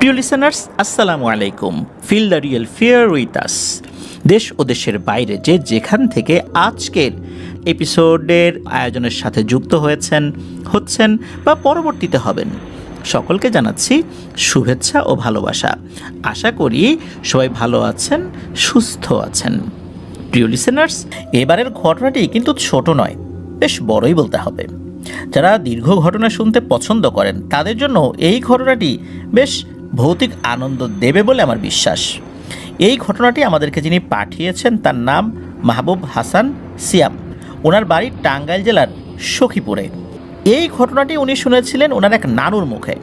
প্রিয় লিসেনার্স, আসসালামু আলাইকুম। Feel the real fear with us. দেশ ও দেশের বাইরে যে যেখান থেকে আজকের এপিসোডের আয়োজনের সাথে যুক্ত হচ্ছেন বা পরবর্তীতে হবেন, সকলকে জানাচ্ছি শুভেচ্ছা ও ভালোবাসা। আশা করি সবাই ভালো আছেন, সুস্থ আছেন। প্রিয় লিসেনার্স, এবারের ঘটনাটি কিন্তু ছোট নয়, বেশ বড়ই বলতে হবে। যারা দীর্ঘ ঘটনা শুনতে পছন্দ করেন তাদের জন্য এই ঘটনাটি বেশ ভৌতিক আনন্দ দেবে বলে আমার বিশ্বাস। এই ঘটনাটি আমাদেরকে যিনি পাঠিয়েছেন তার নাম মাহবুব হাসান সিয়াম। ওনার বাড়ি টাঙ্গাইল জেলার সখীপুরে। এই ঘটনাটি উনি শুনেছিলেন ওনার এক নানুর মুখে।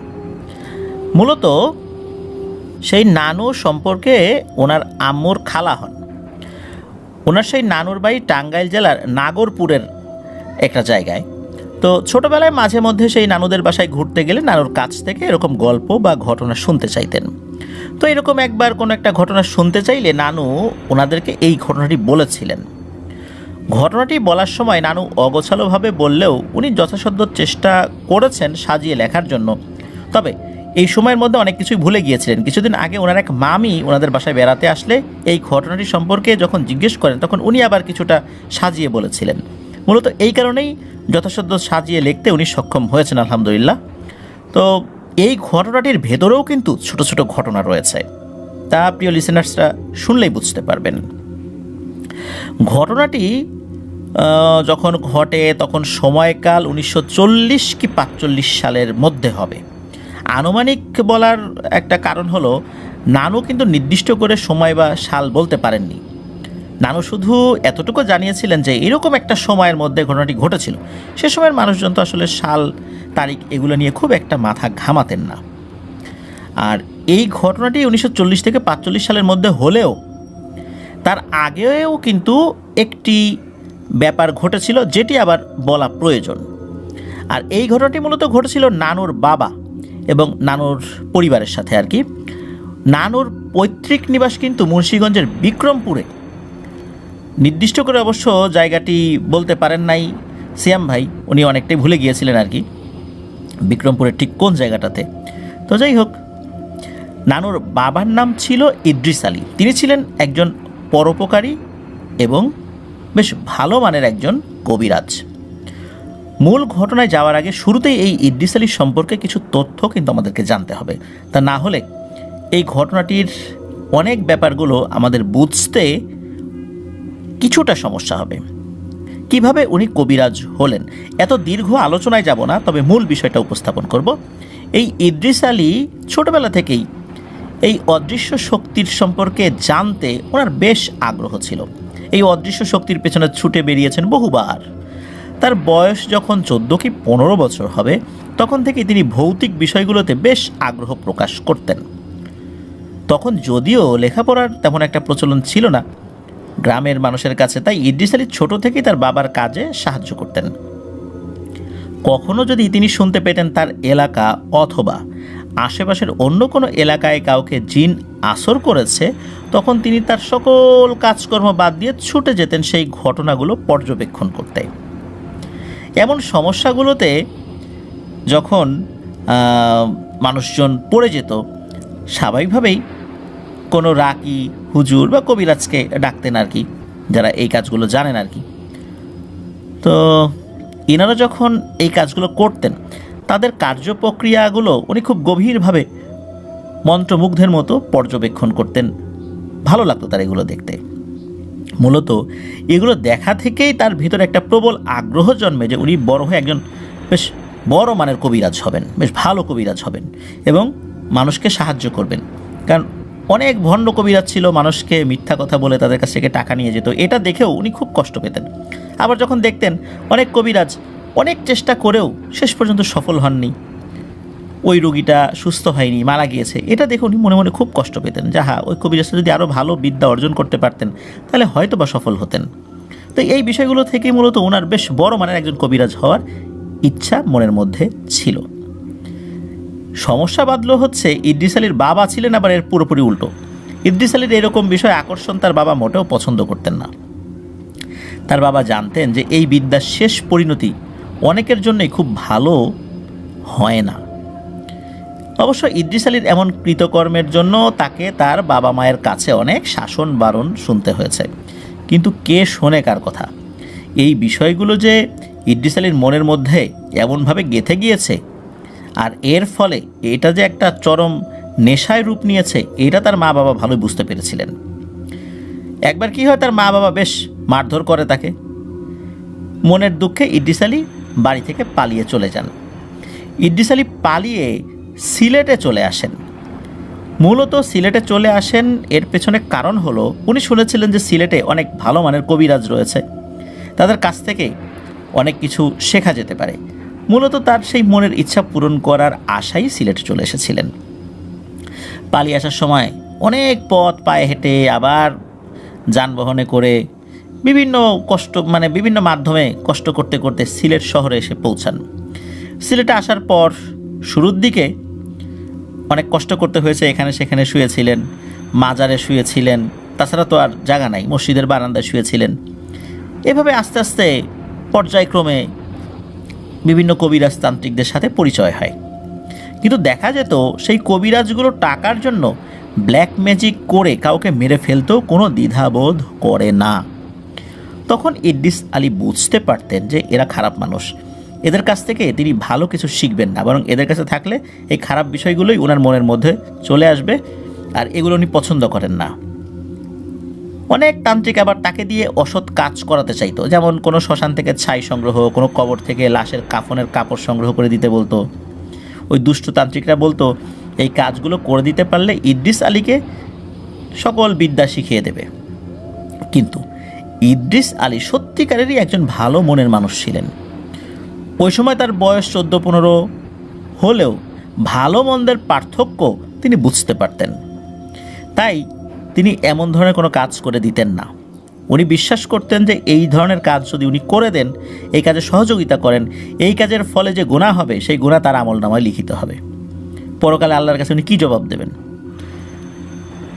মূলত সেই নানু সম্পর্কে ওনার আম্মুর খালা হন। ওনার সেই নানুর বাড়ি টাঙ্গাইল জেলার নাগরপুরের একটা জায়গায়। তো ছোটোবেলায় মাঝে মধ্যে সেই নানুদের বাসায় ঘুরতে গেলে নানুর কাছ থেকে এরকম গল্প বা ঘটনা শুনতে চাইতেন। তো এরকম একবার কোনো একটা ঘটনা শুনতে চাইলে নানু ওনাদেরকে এই ঘটনাটি বলেছিলেন। ঘটনাটি বলার সময় নানু অগোছালোভাবে বললেও উনি যথাসাধ্য চেষ্টা করেছেন সাজিয়ে লেখার জন্য। তবে এই সময়ের মধ্যে অনেক কিছুই ভুলে গিয়েছিলেন। কিছুদিন আগে ওনার এক মামি ওনাদের বাসায় বেড়াতে আসলে এই ঘটনাটি সম্পর্কে যখন জিজ্ঞেস করেন তখন উনি আবার কিছুটা সাজিয়ে বলেছিলেন। মূলত এই কারণেই যথাসাধ্য সাজিয়ে লিখতে উনি সক্ষম হয়েছেন, আলহামদুলিল্লাহ। তো এই ঘটনাটির ভেতরেও কিন্তু ছোট ছোট ঘটনা রয়েছে, তা প্রিয় লিসেনার্সরা শুনলেই বুঝতে পারবেন। ঘটনাটি যখন ঘটে তখন সময়কাল 1940 কি 45 সালের মধ্যে হবে। আনুমানিক বলার একটা কারণ হলো নানু কিন্তু নির্দিষ্ট করে সময় বা সাল বলতে পারেননি। নানু শুধু এতটুকু জানিয়েছিলেন যে এরকম একটা সময়ের মধ্যে ঘটনাটি ঘটেছিল। সে সময়ের মানুষজন তো আসলে সাল তারিখ এগুলো নিয়ে খুব একটা মাথা ঘামাতেন না। আর এই ঘটনাটি 1940 থেকে 45 সালের মধ্যে হলেও তার আগেও কিন্তু একটি ব্যাপার ঘটেছিল, যেটি আবার বলা প্রয়োজন। আর এই ঘটনাটি মূলত ঘটেছিল নানুর বাবা এবং নানুর পরিবারের সাথে আর কি। নানুর পৈতৃক নিবাস কিন্তু মুন্সিগঞ্জের বিক্রমপুরে। নির্দিষ্ট করে অবশ্য জায়গাটি বলতে পারেন নাই সিয়াম ভাই, উনি অনেকটাই ভুলে গিয়েছিলেন আর কি বিক্রমপুরের ঠিক কোন জায়গাটাতে। তো যাই হোক, নানুর বাবার নাম ছিল ইদ্রিস আলী। তিনি ছিলেন একজন পরোপকারী এবং বেশ ভালো মানের একজন কবিরাজ। মূল ঘটনায় যাওয়ার আগে শুরুতেই এই ইদ্রিস আলীর সম্পর্কে কিছু তথ্য কিন্তু আমাদেরকে জানতে হবে। তা না হলে এই ঘটনাটির অনেক ব্যাপারগুলো আমাদের বুঝতে কিছুটা সমস্যা হবে। কিভাবে উনি কবিরাজ হলেন এত দীর্ঘ আলোচনায় যাব না, তবে মূল বিষয়টা উপস্থাপন করব। এই ইদ্রিস আলী ছোটবেলা থেকেই এই অদৃশ্য শক্তির সম্পর্কে জানতে ওনার বেশ আগ্রহ ছিল। এই অদৃশ্য শক্তির পেছনে ছুটে বেরিয়েছেন বহুবার। তার বয়স যখন 14 কি 15 বছর হবে তখন থেকে তিনি ভৌতিক বিষয়গুলোতে বেশ আগ্রহ প্রকাশ করতেন। তখন যদিও লেখাপড়ার তেমন একটা প্রচলন ছিল না গ্রামের মানুষের কাছে, তাই ইদ্রিস আলী ছোট থেকেই তার বাবার কাজে সাহায্য করতেন। কখনো যদি তিনি শুনতে পেতেন তার এলাকা অথবা আশেপাশের অন্য কোনো এলাকায় কাউকে জিন আসর করেছে, তখন তিনি তার সকল কাজকর্ম বাদ দিয়ে ছুটে যেতেন সেই ঘটনাগুলো পর্যবেক্ষণ করতে। এমন সমস্যাগুলোতে যখন মানুষজন পড়ে যেত, স্বাভাবিকভাবেই কোনো রাকি হুজুর বা কবিরাজকে ডাকতেন আর কি, যারা এই কাজগুলো জানেন আর কি। তো এনারা যখন এই কাজগুলো করতেন তাদের কার্যপ্রক্রিয়াগুলো উনি খুব গভীরভাবে মন্ত্রমুগ্ধের মতো পর্যবেক্ষণ করতেন। ভালো লাগতো তার এগুলো দেখতে। মূলত এগুলো দেখা থেকেই তার ভিতরে একটা প্রবল আগ্রহ জন্মে যে উনি বড় হয়ে একজন বেশ বড় মানের কবিরাজ হবেন, বেশ ভালো কবিরাজ হবেন এবং মানুষকে সাহায্য করবেন। কারণ অনেক ভণ্ড কবিরাজ ছিল, মানুষকে মিথ্যা কথা বলে তাদের কাছ থেকে টাকা নিয়ে যেত। এটা দেখেও উনি খুব কষ্ট পেতেন। আবার যখন দেখতেন অনেক কবিরাজ অনেক চেষ্টা করেও শেষ পর্যন্ত সফল হননি, ওই রোগীটা সুস্থ হয়নি, মারা গিয়েছে, এটা দেখে উনি মনে মনে খুব কষ্ট পেতেন। যাহা ওই কবিরাজটা যদি আরও ভালো বিদ্যা অর্জন করতে পারতেন তাহলে হয়তো বা সফল হতেন। তো এই বিষয়গুলো থেকে মূলত ওনার বেশ বড় মানের একজন কবিরাজ হওয়ার ইচ্ছা মনের মধ্যে ছিল। সমস্যা বাঁধলো হচ্ছে ইদ্রিস আলীর বাবা ছিলেন আবার এর পুরোপুরি উল্টো। ইদ্রিস আলীর এরকম বিষয় আকর্ষণ তার বাবা মোটেও পছন্দ করতেন না। তার বাবা জানতেন যে এই বিদ্যার শেষ পরিণতি অনেকের জন্যই খুব ভালো হয় না। অবশ্য ইদ্রিস আলীর এমন কৃতকর্মের জন্য তাকে তার বাবা মায়ের কাছে অনেক শাসন বারণ শুনতে হয়েছে, কিন্তু কে শোনে কার কথা? এই বিষয়গুলো যে ইদ্রিস আলীর মনের মধ্যে এমনভাবে গেঁথে গিয়েছে, আর এর ফলে এটা যে একটা চরম নেশায় রূপ নিয়েছে, এটা তার মা বাবা ভালোই বুঝতে পেরেছিলেন। একবার কি হয়, তার মা বাবা বেশ মারধর করে তাকে। মনের দুঃখে ইদ্রিস আলী বাড়ি থেকে পালিয়ে চলে যান। ইদ্রিস আলী পালিয়ে সিলেটে চলে আসেন। মূলত সিলেটে চলে আসেন এর পেছনে কারণ হলো, উনি শুনেছিলেন যে সিলেটে অনেক ভালো মানের কবিরাজ রয়েছে, তাদের কাছ থেকে অনেক কিছু শেখা যেতে পারে। মূলত তার সেই মনের ইচ্ছা পূরণ করার আশাই সিলেটে চলে এসেছিলেন। পালিয়ে আসার সময় অনেক পথ পায়ে হেঁটে, আবার যানবাহনে করে, বিভিন্ন মাধ্যমে কষ্ট করতে করতে সিলেট শহরে এসে পৌঁছান। সিলেটে আসার পর শুরুর দিকে অনেক কষ্ট করতে হয়েছে, এখানে সেখানে শুয়েছিলেন, মাজারে শুয়েছিলেন, তাছাড়া তো আর জায়গা নাই, মসজিদের বারান্দায় শুয়েছিলেন। এভাবে আস্তে আস্তে পর্যায়ক্রমে বিভিন্ন কবিরাজ তান্ত্রিকদের সাথে পরিচয় হয়। কিন্তু দেখা যেত সেই কবিরাজগুলো টাকার জন্য ব্ল্যাক ম্যাজিক করে কাউকে মেরে ফেলতেও কোনো দ্বিধাবোধ করে না। তখন ইদ্রিস আলী বুঝতে পারতেন যে এরা খারাপ মানুষ, এদের কাছ থেকে তিনি ভালো কিছু শিখবেন না, বরং এদের কাছে থাকলে এই খারাপ বিষয়গুলোই ওনার মনের মধ্যে চলে আসবে, আর এগুলো উনি পছন্দ করেন না। অনেক তান্ত্রিক আবার তাকে দিয়ে অসৎ কাজ করাতে চাইতো, যেমন কোনো শ্মশান থেকে ছাই সংগ্রহ, কোনো কবর থেকে লাশের কাফনের কাপড় সংগ্রহ করে দিতে বলতো। ওই দুষ্ট তান্ত্রিকরা বলতো এই কাজগুলো করে দিতে পারলে ইদ্রিস আলীকে সকল বিদ্যা শিখিয়ে দেবে। কিন্তু ইদ্রিস আলী সত্যিকারেরই একজন ভালো মনের মানুষ ছিলেন। ওই সময় তার বয়স 14-15 হলেও ভালো মন্দের পার্থক্য তিনি বুঝতে পারতেন। তাই তিনি এমন ধরনের কোনো কাজ করে দিতেন না। উনি বিশ্বাস করতেন যে এই ধরনের কাজ যদি উনি করে দেন, এই কাজে সহযোগিতা করেন, এই কাজের ফলে যে গুনাহ হবে সেই গুনাহ তার আমলনামায় লিখিত হবে। পরকালে আল্লাহর কাছে উনি কী জবাব দেবেন?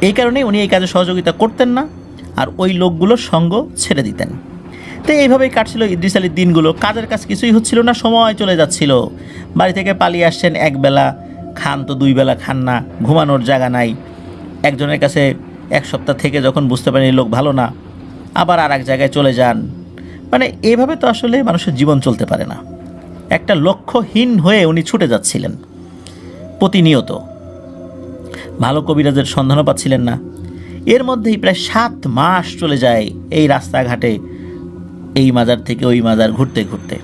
এই কারণেই উনি এই কাজে সহযোগিতা করতেন না, আর ওই লোকগুলোর সঙ্গ ছেড়ে দিতেন। তো এইভাবেই কাটছিল ইদ্রিস আলীর দিনগুলো। কাজের কাজ কিছুই হচ্ছিল না, সময় চলে যাচ্ছিল। বাড়ি থেকে পালিয়ে আসছেন, একবেলা খান তো 2 বেলা খান না, ঘুমানোর জায়গা নাই। একজনের কাছে 1 সপ্তাহ থেকে যখন বুঝতে পারেন এই লোক ভালো না, আবার আর এক জায়গায় চলে যান। এইভাবে তো আসলে মানুষের জীবন চলতে পারে না। একটা লক্ষ্যহীন হয়ে উনি ছুটে যাচ্ছিলেন প্রতিনিয়ত, ভালো কবিরাজের সন্ধানও পাচ্ছিলেন না। এর মধ্যেই প্রায় 7 মাস চলে যায় এই রাস্তাঘাটে এই মাজার থেকে ওই মাজার ঘুরতে ঘুরতে।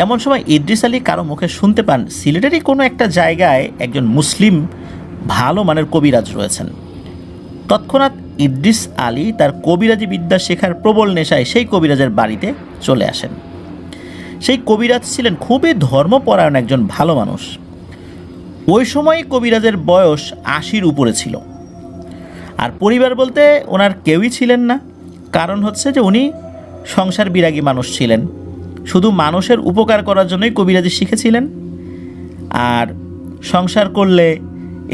এমন সময় ইদ্রিস আলী কারো মুখে শুনতে পান সিলেটেরই কোনো একটা জায়গায় একজন মুসলিম ভালো মানের কবিরাজ রয়েছেন। তৎক্ষণাৎ ইদ্রিস আলী তার কবিরাজি বিদ্যা শেখার প্রবল নেশায় সেই কবিরাজের বাড়িতে চলে আসেন। সেই কবিরাজ ছিলেন খুবই ধর্মপরায়ণ একজন ভালো মানুষ। ওই সময় কবিরাজের বয়স 80-র উপরে ছিল। আর পরিবার বলতে ওনার কেউই ছিলেন না। কারণ হচ্ছে যে উনি সংসার বিরাগী মানুষ ছিলেন, শুধু মানুষের উপকার করার জন্যই কবিরাজি শিখেছিলেন। আর সংসার করলে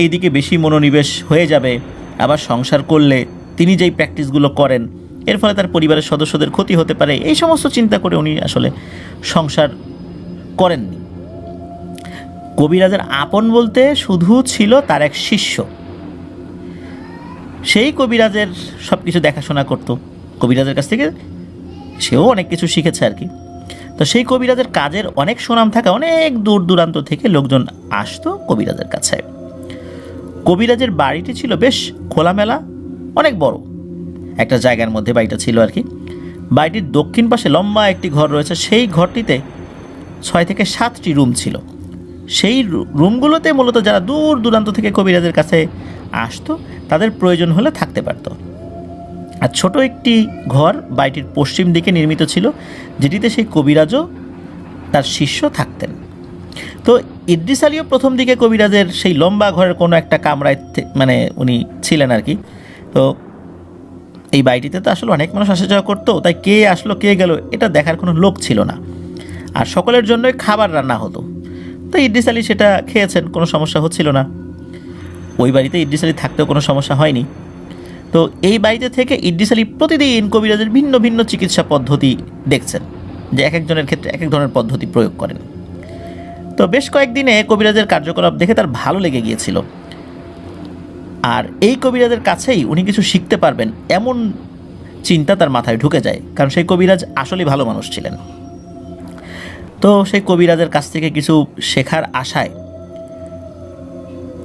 এইদিকে বেশি মনোনিবেশ হয়ে যাবে, আবার সংসার করলে তিনি যেই প্র্যাকটিসগুলো করেন এর ফলে তার পরিবারের সদস্যদের ক্ষতি হতে পারে, এই সমস্ত চিন্তা করে উনি আসলে সংসার করেননি। কবিরাজের আপন বলতে শুধু ছিল তার এক শিষ্য। সেই কবিরাজের সব কিছু দেখাশোনা করত, কবিরাজের কাছ থেকে সেও অনেক কিছু শিখেছে আর কি। তো সেই কবিরাজের কাজের অনেক সুনাম থাকা অনেক দূর দূরান্ত থেকে লোকজন আসতো কবিরাজের কাছে। কবিরাজের বাড়িটি ছিল বেশ খোলামেলা, অনেক বড় একটা জায়গার মধ্যে বাড়িটা ছিল আর কি। বাড়িটির দক্ষিণ পাশে লম্বা একটি ঘর রয়েছে। সেই ঘরটিতে 6 থেকে 7টি রুম ছিল। সেই রুমগুলোতে মূলত যারা দূর দূরান্ত থেকে কবিরাজের কাছে আসতো তাদের প্রয়োজন হলে থাকতে পারত। আর ছোট একটি ঘর বাড়িটির পশ্চিম দিকে নির্মিত ছিল, যেটিতে সেই কবিরাজও তার শিষ্য থাকতেন। তো ইদ্রিস আলীও প্রথম দিকে কবিরাজের সেই লম্বা ঘরের কোনো একটা কামরায় উনি ছিলেন আর কি। তো এই বাড়িটিতে তো আসলে অনেক মানুষ আসা যাওয়া করতো, তাই কে আসলো কে গেল এটা দেখার কোনো লোক ছিল না। আর সকলের জন্যই খাবার রান্না হতো। তো ইদ্রিস আলী সেটা খেয়েছেন, কোনো সমস্যা হচ্ছিল না। ওই বাড়িতে ইদ্রিস আলী থাকতেও কোনো সমস্যা হয়নি। তো এই বাড়িতে থেকে ইদ্রিস আলী প্রতিদিন কবিরাজের ভিন্ন ভিন্ন চিকিৎসা পদ্ধতি দেখছেন, যে এক একজনের ক্ষেত্রে এক এক ধরনের পদ্ধতি প্রয়োগ করেন। তো বেশ কয়েকদিনে কবিরাজের কার্যকলাপ দেখে তার ভালো লেগে গিয়েছিল, আর এই কবিরাজের কাছেই উনি কিছু শিখতে পারবেন এমন চিন্তা তার মাথায় ঢুকে যায়, কারণ সেই কবিরাজ আসলেই ভালো মানুষ ছিলেন। তো সেই কবিরাজের কাছ থেকে কিছু শেখার আশায়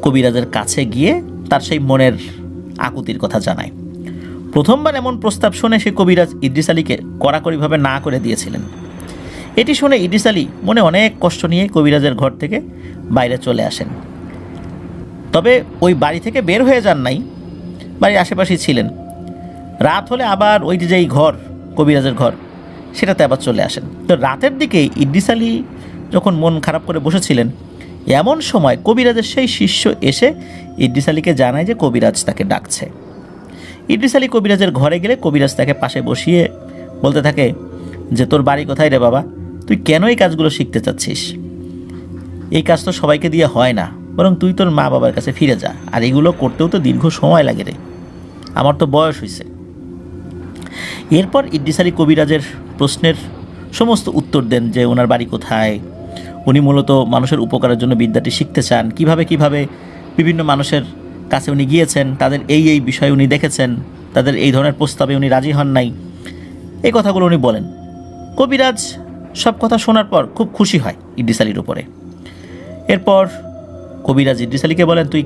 কবিরাজের কাছে গিয়ে তার সেই মনের আকুতির কথা জানায়। প্রথমবার এমন প্রস্তাব শুনে সেই কবিরাজ ইদ্রিস আলীকে কড়াকড়িভাবে না করে দিয়েছিলেন। এটি শুনে ইদ্রিস আলী মনে অনেক কষ্ট নিয়ে কবিরাজের ঘর থেকে বাইরে চলে আসেন। তবে ওই বাড়ি থেকে বের হয়ে যান নাই, বাড়ির আশেপাশেই ছিলেন। রাত হলে আবার ওই যে যেই ঘর, কবিরাজের ঘর, সেটাতে আবার চলে আসেন। তো রাতের দিকে ইদ্রিস আলী যখন মন খারাপ করে বসেছিলেন, এমন সময় কবিরাজের সেই শিষ্য এসে ইদ্রিস আলীকে জানায় যে কবিরাজ তাকে ডাকছে। ইদ্রিস আলী কবিরাজের ঘরে গেলে কবিরাজ তাকে পাশে বসিয়ে বলতে থাকে যে, তোর বাড়ি কোথায় রে বাবা? তুই কেন এই কাজগুলো শিখতে চাচ্ছিস? এই কাজ তো সবাইকে দিয়ে হয় না, বরং তুই তোর মা বাবার কাছে ফিরে যা, আর এগুলো করতেও তো দীর্ঘ সময় লাগে রে, আমার তো বয়স হয়েছে। এরপর ইদ্রিস আলী কবিরাজের প্রশ্নের সমস্ত উত্তর দেন, যে ওনার বাড়ি কোথায়, উনি মূলত মানুষের উপকারের জন্য বিদ্যাটি শিখতে চান, কিভাবে বিভিন্ন মানুষের কাছে উনি গিয়েছেন, তাদের এই বিষয় উনি দেখেছেন, তাদের এই ধরনের প্রস্তাবে উনি রাজি হন নাই, এই কথাগুলো উনি বলেন। কবিরাজ সব কথা শোনার পর খুব খুশি হয় ইদ্রিস আলীর উপরে। এরপর কবিরাজ ইদ্রিস আলীকে বলেন, তুই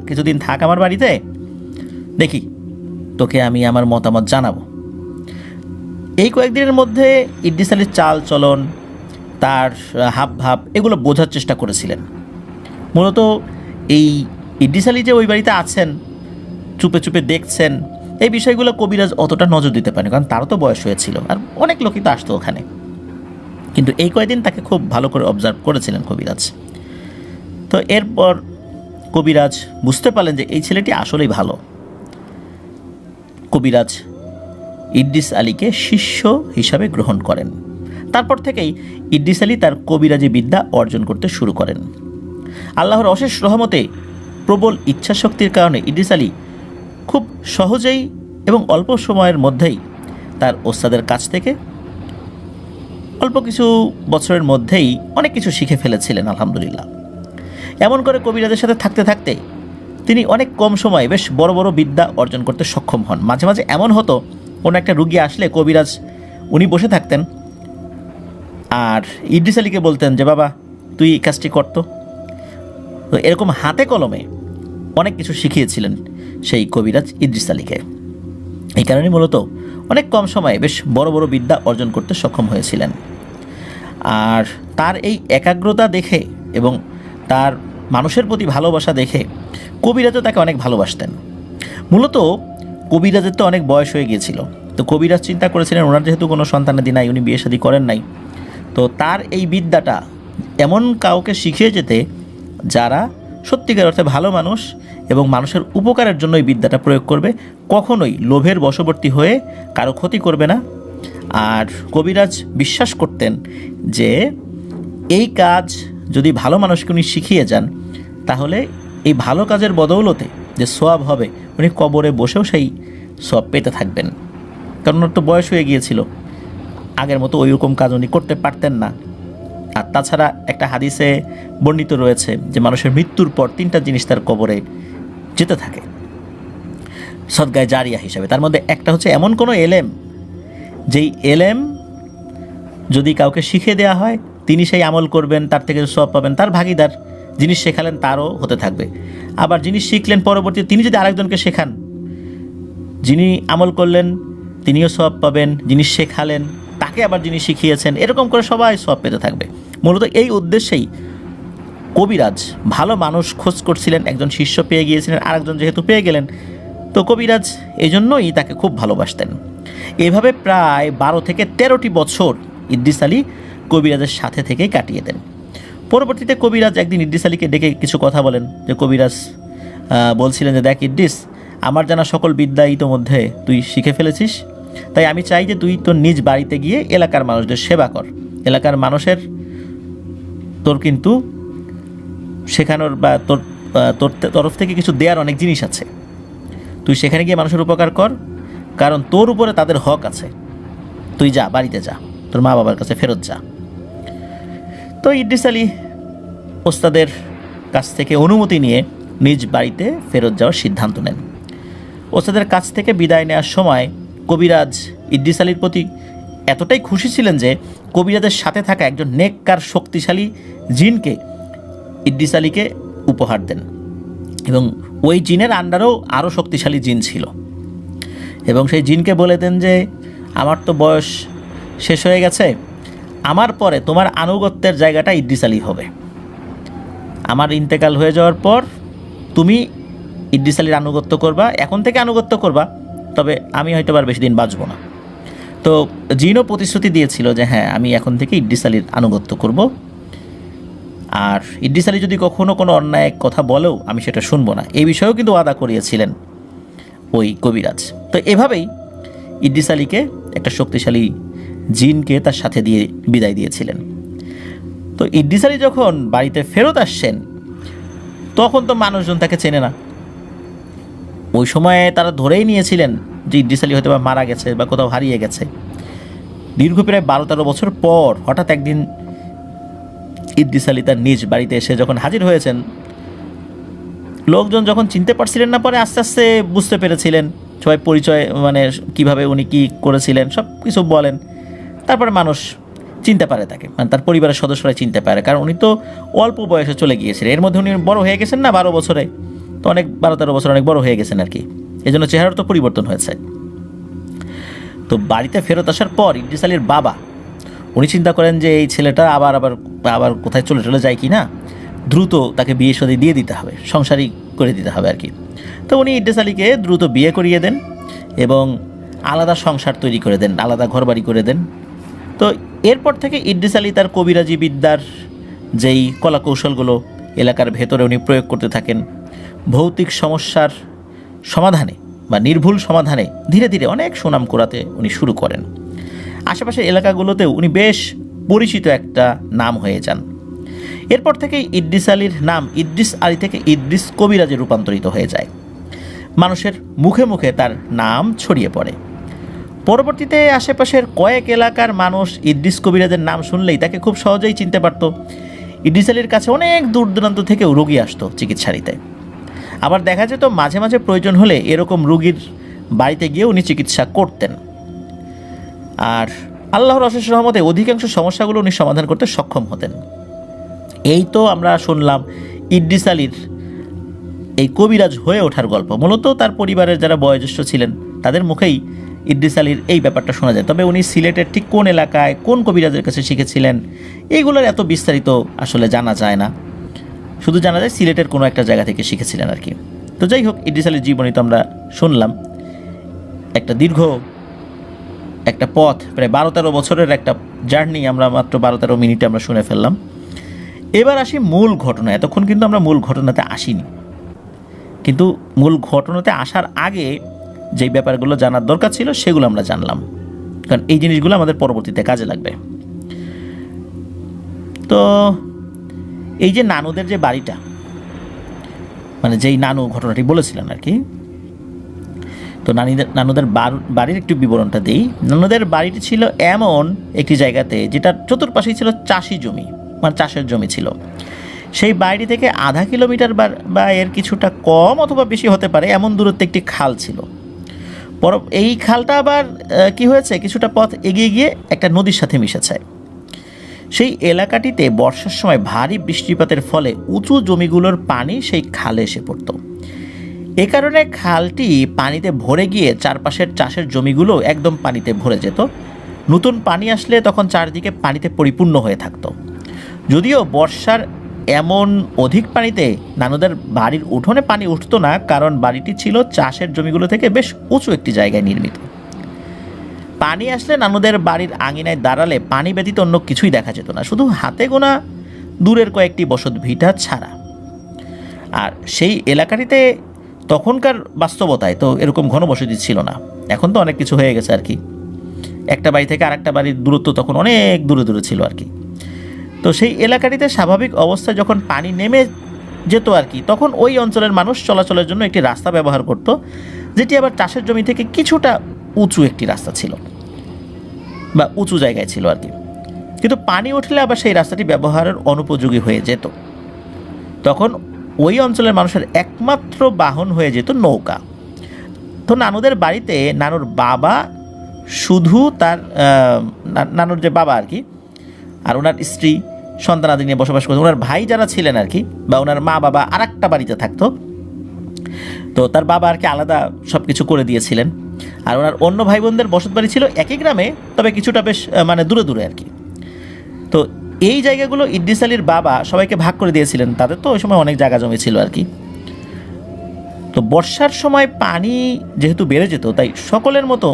কিছুদিন থাক আমার বাড়িতে, দেখি তোকে আমি আমার মতামত জানাবো। এই কয়েকদিনের মধ্যে ইদ্রিস আলীর চাল চলন, তার হাব ভাব, এগুলো বোঝার চেষ্টা করেছিলেন। মূলত এই ইদ্রিস আলী যে ওই বাড়িতে আছেন, চুপে চুপে দেখছেন, এই বিষয়গুলো কবিরাজ অতটা নজর দিতে পারেন, কারণ তারও তো বয়স হয়েছিল, আর অনেক লোকই তো আসতো ওখানে। কিন্তু এই কয়েকদিন তাকে খুব ভালো করে অবজার্ভ করেছিলেন কবিরাজ। তো এরপর কবিরাজ বুঝতে পারলেন যে এই ছেলেটি আসলেই ভালো। কবিরাজ ইদ্রিস আলীকে শিষ্য হিসাবে গ্রহণ করেন। তারপর থেকেই ইদ্রিস আলী তার কবিরাজি বিদ্যা অর্জন করতে শুরু করেন। আল্লাহর অশেষ রহমতে প্রবল ইচ্ছাশক্তির কারণে ইদ্রিস আলী খুব সহজেই এবং অল্প সময়ের মধ্যেই তার ওস্তাদের কাছ থেকে অল্প কিছু বছরের মধ্যেই অনেক কিছু শিখে ফেলেছিলেন আলহামদুলিল্লাহ। এমন করে কবিরাজের সাথে থাকতে থাকতে তিনি অনেক কম সময়ে বেশ বড় বড় বিদ্যা অর্জন করতে সক্ষম হন। মাঝে মাঝে এমন হতো, কোনো একটা রুগী আসলে কবিরাজ উনি বসে থাকতেন, আর ইদ্রিস আলীকে বলতেন যে, বাবা তুই এই কাজটি করতো। তো এরকম হাতে কলমে অনেক কিছু শিখিয়েছিলেন সেই কবিরাজ ইদ্রিস আলীকে। এই কারণে মূলত অনেক কম সময়ে বেশ বড় বড় বিদ্যা অর্জন করতে সক্ষম হয়েছিলেন। আর তার এই একাগ্রতা দেখে এবং তার মানুষের প্রতি ভালোবাসা দেখে কবিরাজও তাকে অনেক ভালোবাসতেন। মূলত কবিরাজের তো অনেক বয়স হয়ে গিয়েছিল, তো কবিরাজ চিন্তা করেছিলেন ওনার যেহেতু কোনো সন্তানাদি নাই, উনি বিয়ে শাদী করেন নাই, তো তার এই বিদ্যাটা এমন কাউকে শিখিয়ে যেতে যারা সত্যিকার অর্থে ভালো মানুষ এবং মানুষের উপকারের জন্য এই বিদ্যাটা প্রয়োগ করবে, কখনোই লোভের বশবর্তী হয়ে কারো ক্ষতি করবে না। আর কবিরাজ বিশ্বাস করতেন যে এই কাজ যদি ভালো মানুষকে উনি শিখিয়ে যান, তাহলে এই ভালো কাজের বদৌলতে যে সওয়াব হবে, উনি কবরে বসেও সেই সওয়াব পেতে থাকবেন। কারণ ওর তো বয়স হয়ে গিয়েছিল, আগের মতো ওই রকম কাজ উনি করতে পারতেন না। আর তাছাড়া একটা হাদিসে বর্ণিত রয়েছে যে মানুষের মৃত্যুর পর 3টা জিনিস তার কবরে যেতে থাকে সদগায়ে জারিয়া হিসাবে। তার মধ্যে একটা হচ্ছে এমন কোনো এলেম, যেই এলেম যদি কাউকে শিখিয়ে দেওয়া হয়, তিনি সেই আমল করবেন, তার থেকে সওয়াব পাবেন, তার ভাগিদার যিনি শেখালেন তারও হতে থাকবে। আবার যিনি শিখলেন পরবর্তীতে তিনি যদি আরেকজনকে শেখান, যিনি আমল করলেন তিনিও সওয়াব পাবেন, যিনি শেখালেন তাকে আবার যিনি শিখিয়েছেন, এরকম করে সবাই সওয়াব পেতে থাকবে। মূলত এই উদ্দেশ্যেই কবিরাজ ভালো মানুষ খোঁজ করছিলেন, একজন শিষ্য পেয়ে গিয়েছিলেন, আরেকজন যেহেতু পেয়ে গেলেন, তো কবিরাজ এই জন্যই তাকে খুব ভালোবাসতেন। এভাবে প্রায় 12 থেকে 13টি বছর ইদ্রিস আলী কবিরাজের সাথে থেকেই কাটিয়ে দেন। পরবর্তীতে কবিরাজ একদিন ইদ্রিস আলীকে ডেকে কিছু কথা বলেন, যে কবিরাজ বলছিলেন যে, দেখ ইদ্রিস, আমার জানা সকল বিদ্যা ইতোমধ্যে তুই শিখে ফেলেছিস, তাই আমি চাই যে তুই তোর নিজ বাড়িতে গিয়ে এলাকার মানুষদের সেবা কর। এলাকার মানুষের তোর কিন্তু শেখানোর বা তোর তরফ থেকে কিছু দেওয়ার অনেক জিনিস আছে, তুই সেখানে গিয়ে মানুষের উপকার কর, কারণ তোর উপরে তাদের হক আছে। তুই যা, বাড়িতে যা, তোর মা বাবার কাছে ফেরত যা। তো ইদ্রিস আলী ওস্তাদের কাছ থেকে অনুমতি নিয়ে নিজ বাড়িতে ফেরত যাওয়ার সিদ্ধান্ত নেন। ওস্তাদের কাছ থেকে বিদায় নেওয়ার সময় কবিরাজ ইদ্রিস আলীর প্রতি এতটাই খুশি ছিলেন যে কবিরাজের সাথে থাকা একজন নেককার শক্তিশালী জিনকে ইদ্রিস আলীকে উপহার দেন, এবং ওই জিনের আন্ডারেও আরও শক্তিশালী জিন ছিল, এবং সেই জিনকে বলে দেন যে আমার তো বয়স শেষ হয়ে গেছে, আমার পরে তোমার আনুগত্যের জায়গাটা ইদ্রিস আলী হবে। আমার ইন্তেকাল হয়ে যাওয়ার পর তুমি ইদ্রিস আলীর আনুগত্য করবা, এখন থেকে আনুগত্য করবা, তবে আমি হয়তো আর বেশি দিন বাঁচব না। তো জিনও প্রতিশ্রুতি দিয়েছিল যে হ্যাঁ, আমি এখন থেকে ইদ্রিস আলীর আনুগত্য করব, আর ইদ্রিস আলী যদি কখনও কোনো অন্যায় কথা বলেও আমি সেটা শুনবো না, এই বিষয়েও কিন্তু ওয়াদা করিয়েছিলেন ওই কবিরাজ। তো এভাবেই ইদ্রিস আলীকে একটা শক্তিশালী জিনকে তার সাথে দিয়ে বিদায় দিয়েছিলেন। তো ইদ্রিস আলী যখন বাড়িতে ফেরত আসছেন তখন তো মানুষজন তাকে চেনে না। ওই সময়ে তারা ধরেই নিয়েছিলেন যে ইদ্রিস আলী হয়তো বা মারা গেছে বা কোথাও হারিয়ে গেছে। দীর্ঘ প্রায় 12-13 বছর পর হঠাৎ একদিন ইদ্রিস আলী তার নিজ বাড়িতে এসে যখন হাজির হয়েছেন, লোকজন যখন চিনতে পারছিলেন না, পরে আস্তে আস্তে বুঝতে পেরেছিলেন, সবাই পরিচয় মানে কিভাবে উনি কী করেছিলেন সব কিছু বলেন, তারপরে মানুষ চিনতে পারে তাকে, মানে তার পরিবারের সদস্যরা চিনতে পারে, কারণ উনি তো অল্প বয়সে চলে গিয়েছিলেন। এর মধ্যে উনি বড় হয়ে গেছেন না, 12 বছরে, তো অনেক 12-13 বছর অনেক বড় হয়ে গেছেন আর কি, এই জন্য চেহারার তো পরিবর্তন হয়েছে। তো বাড়িতে ফেরত আসার পর ইদ্রিস আলীর বাবা উনি চিন্তা করেন যে এই ছেলেটা আবার কোথায় চলে যায় কি না, দ্রুত তাকে বিয়ে শাদী দিয়ে দিতে হবে, সংসারী করে দিতে হবে আর কি। তো উনি ইদ্রিস আলীকে দ্রুত বিয়ে করিয়ে দেন এবং আলাদা সংসার তৈরি করে দেন, আলাদা ঘরবাড়ি করে দেন। তো এরপর থেকে ইদ্রিস আলী তার কবিরাজি বিদ্যার যেই কলাকৌশলগুলো এলাকার ভেতরে উনি প্রয়োগ করতে থাকেন, ভৌতিক সমস্যার সমাধানে বা নির্ভুল সমাধানে ধীরে ধীরে অনেক সুনাম কুড়াতে উনি শুরু করেন। আশেপাশের এলাকাগুলোতেও উনি বেশ পরিচিত একটা নাম হয়ে যান। এরপর থেকেই ইদ্রিস আলীর নাম ইদ্রিস আলী থেকে ইদ্রিস কবিরাজে রূপান্তরিত হয়ে যায়। মানুষের মুখে মুখে তার নাম ছড়িয়ে পড়ে। পরবর্তীতে আশেপাশের কয়েক এলাকার মানুষ ইদ্রিস কবিরাজের নাম শুনলেই তাকে খুব সহজেই চিনতে পারত। ইদ্রিস আলীর কাছে অনেক দূর দূরান্ত থেকেও রোগী আসতো চিকিৎসা নিতে। আবার দেখা যেত মাঝে মাঝে প্রয়োজন হলে এরকম রোগীর বাড়িতে গিয়ে উনি চিকিৎসা করতেন। আর আল্লাহর অশেষ রহমতে অধিকাংশ সমস্যাগুলো উনি সমাধান করতে সক্ষম হতেন। এই তো আমরা শুনলাম ইদ্রিস আলীর এই কবিরাজ হয়ে ওঠার গল্প। মূলত তার পরিবারের যারা বয়োজ্যেষ্ঠ ছিলেন তাদের মুখেই ইদ্রিস আলীর এই ব্যাপারটা শোনা যায়। তবে উনি সিলেটের ঠিক কোন এলাকায় কোন কবিরাজের কাছে শিখেছিলেন এইগুলোর এত বিস্তারিত আসলে জানা যায় না, শুধু জানা যায় সিলেটের কোনো একটা জায়গা থেকে শিখেছিলেন আর কি। তো যাই হোক, ইদ্রিস আলীর জীবনী তো আমরা শুনলাম, একটা দীর্ঘ একটা পথ, প্রায় 12-13 বছরের একটা জার্নি আমরা মাত্র 12-13 মিনিটে আমরা শুনে ফেললাম। এবার আসি মূল ঘটনা। এতক্ষণ কিন্তু আমরা মূল ঘটনাতে আসিনি, কিন্তু মূল ঘটনাতে আসার আগে যেই ব্যাপারগুলো জানার দরকার ছিল সেগুলো আমরা জানলাম, কারণ এই জিনিসগুলো আমাদের পরবর্তীতে কাজে লাগবে। তো এই যে নানুদের যে বাড়িটা, মানে যেই নানু ঘটনাটি বলেছিলেন আর কি, তো নানুদের বাড়ির একটু বিবরণটা দিই। নানুদের বাড়িটি ছিল এমন একটি জায়গাতে যেটা চতুর্পাশেই ছিল চাষি জমি, মানে চাষের জমি ছিল। সেই বাড়িটি থেকে আধা কিলোমিটার বা এর কিছুটা কম অথবা বেশি হতে পারে এমন দূরত্বে একটি খাল ছিল। এই খালটা আবার কি হয়েছে, কিছুটা পথ এগিয়ে গিয়ে একটা নদীর সাথে মিশেছে। সেই এলাকাটিতে বর্ষার সময় ভারী বৃষ্টিপাতের ফলে উঁচু জমিগুলোর পানি সেই খালে এসে পড়ত। এ কারণে খালটি পানিতে ভরে গিয়ে চারপাশের চাষের জমিগুলো একদম পানিতে ভরে যেত। নতুন পানি আসলে তখন চারদিকে পানিতে পরিপূর্ণ হয়ে থাকতো। যদিও বর্ষার এমন অধিক পানিতে নানুদের বাড়ির উঠোনে পানি উঠতো না, কারণ বাড়িটি ছিল চাষের জমিগুলো থেকে বেশ উঁচু একটি জায়গায় নির্মিত। পানি আসলে নানুদের বাড়ির আঙিনায় দাঁড়ালে পানি ব্যতীত অন্য কিছুই দেখা যেত না, শুধু হাতে গোনা দূরের কয়েকটি বসত ভিটা ছাড়া। আর সেই এলাকাটিতে তখনকার বাস্তবতায় তো এরকম ঘনবসতি ছিল না, এখন তো অনেক কিছু হয়ে গেছে আর কি। একটা বাড়ি থেকে আরেকটা বাড়ির দূরত্ব তখন অনেক দূরে দূরে ছিল আর কি। তো সেই এলাকাটিতে স্বাভাবিক অবস্থায় যখন পানি নেমে যেত আর কি, তখন ওই অঞ্চলের মানুষ চলাচলের জন্য একটি রাস্তা ব্যবহার করত, যেটি আবার চাষের জমি থেকে কিছুটা উঁচু একটি রাস্তা ছিল বা উঁচু জায়গায় ছিল আর কি। কিন্তু পানি উঠলে আবার সেই রাস্তাটি ব্যবহারের অনুপযোগী হয়ে যেত। তখন ওই অঞ্চলের মানুষের একমাত্র বাহন হয়ে যেত নৌকা। তো নানুদের বাড়িতে নানুর বাবা শুধু তার নানুর যে বাবা আর কি, আর ওনার স্ত্রী সন্তানাদি নিয়ে বসবাস করতেন। ওনার ভাই যারা ছিলেন আর কি, বা ওনার মা বাবা আর একটা বাড়িতে থাকতো। তো তার বাবা আর কি আলাদা সব কিছু করে দিয়েছিলেন। আর ওনার অন্য ভাই বোনদের বসত বাড়ি ছিল একই গ্রামে, তবে কিছুটা বেশ মানে দূরে দূরে আর কি। তো এই জায়গাগুলো ইদ্রিস আলীর বাবা সবাইকে ভাগ করে দিয়েছিলেন। তাদের তো ওই সময় অনেক জায়গা জমি ছিল আর কি। তো বর্ষার সময় পানি যেহেতু বেড়ে যেত, তাই সকলের মতো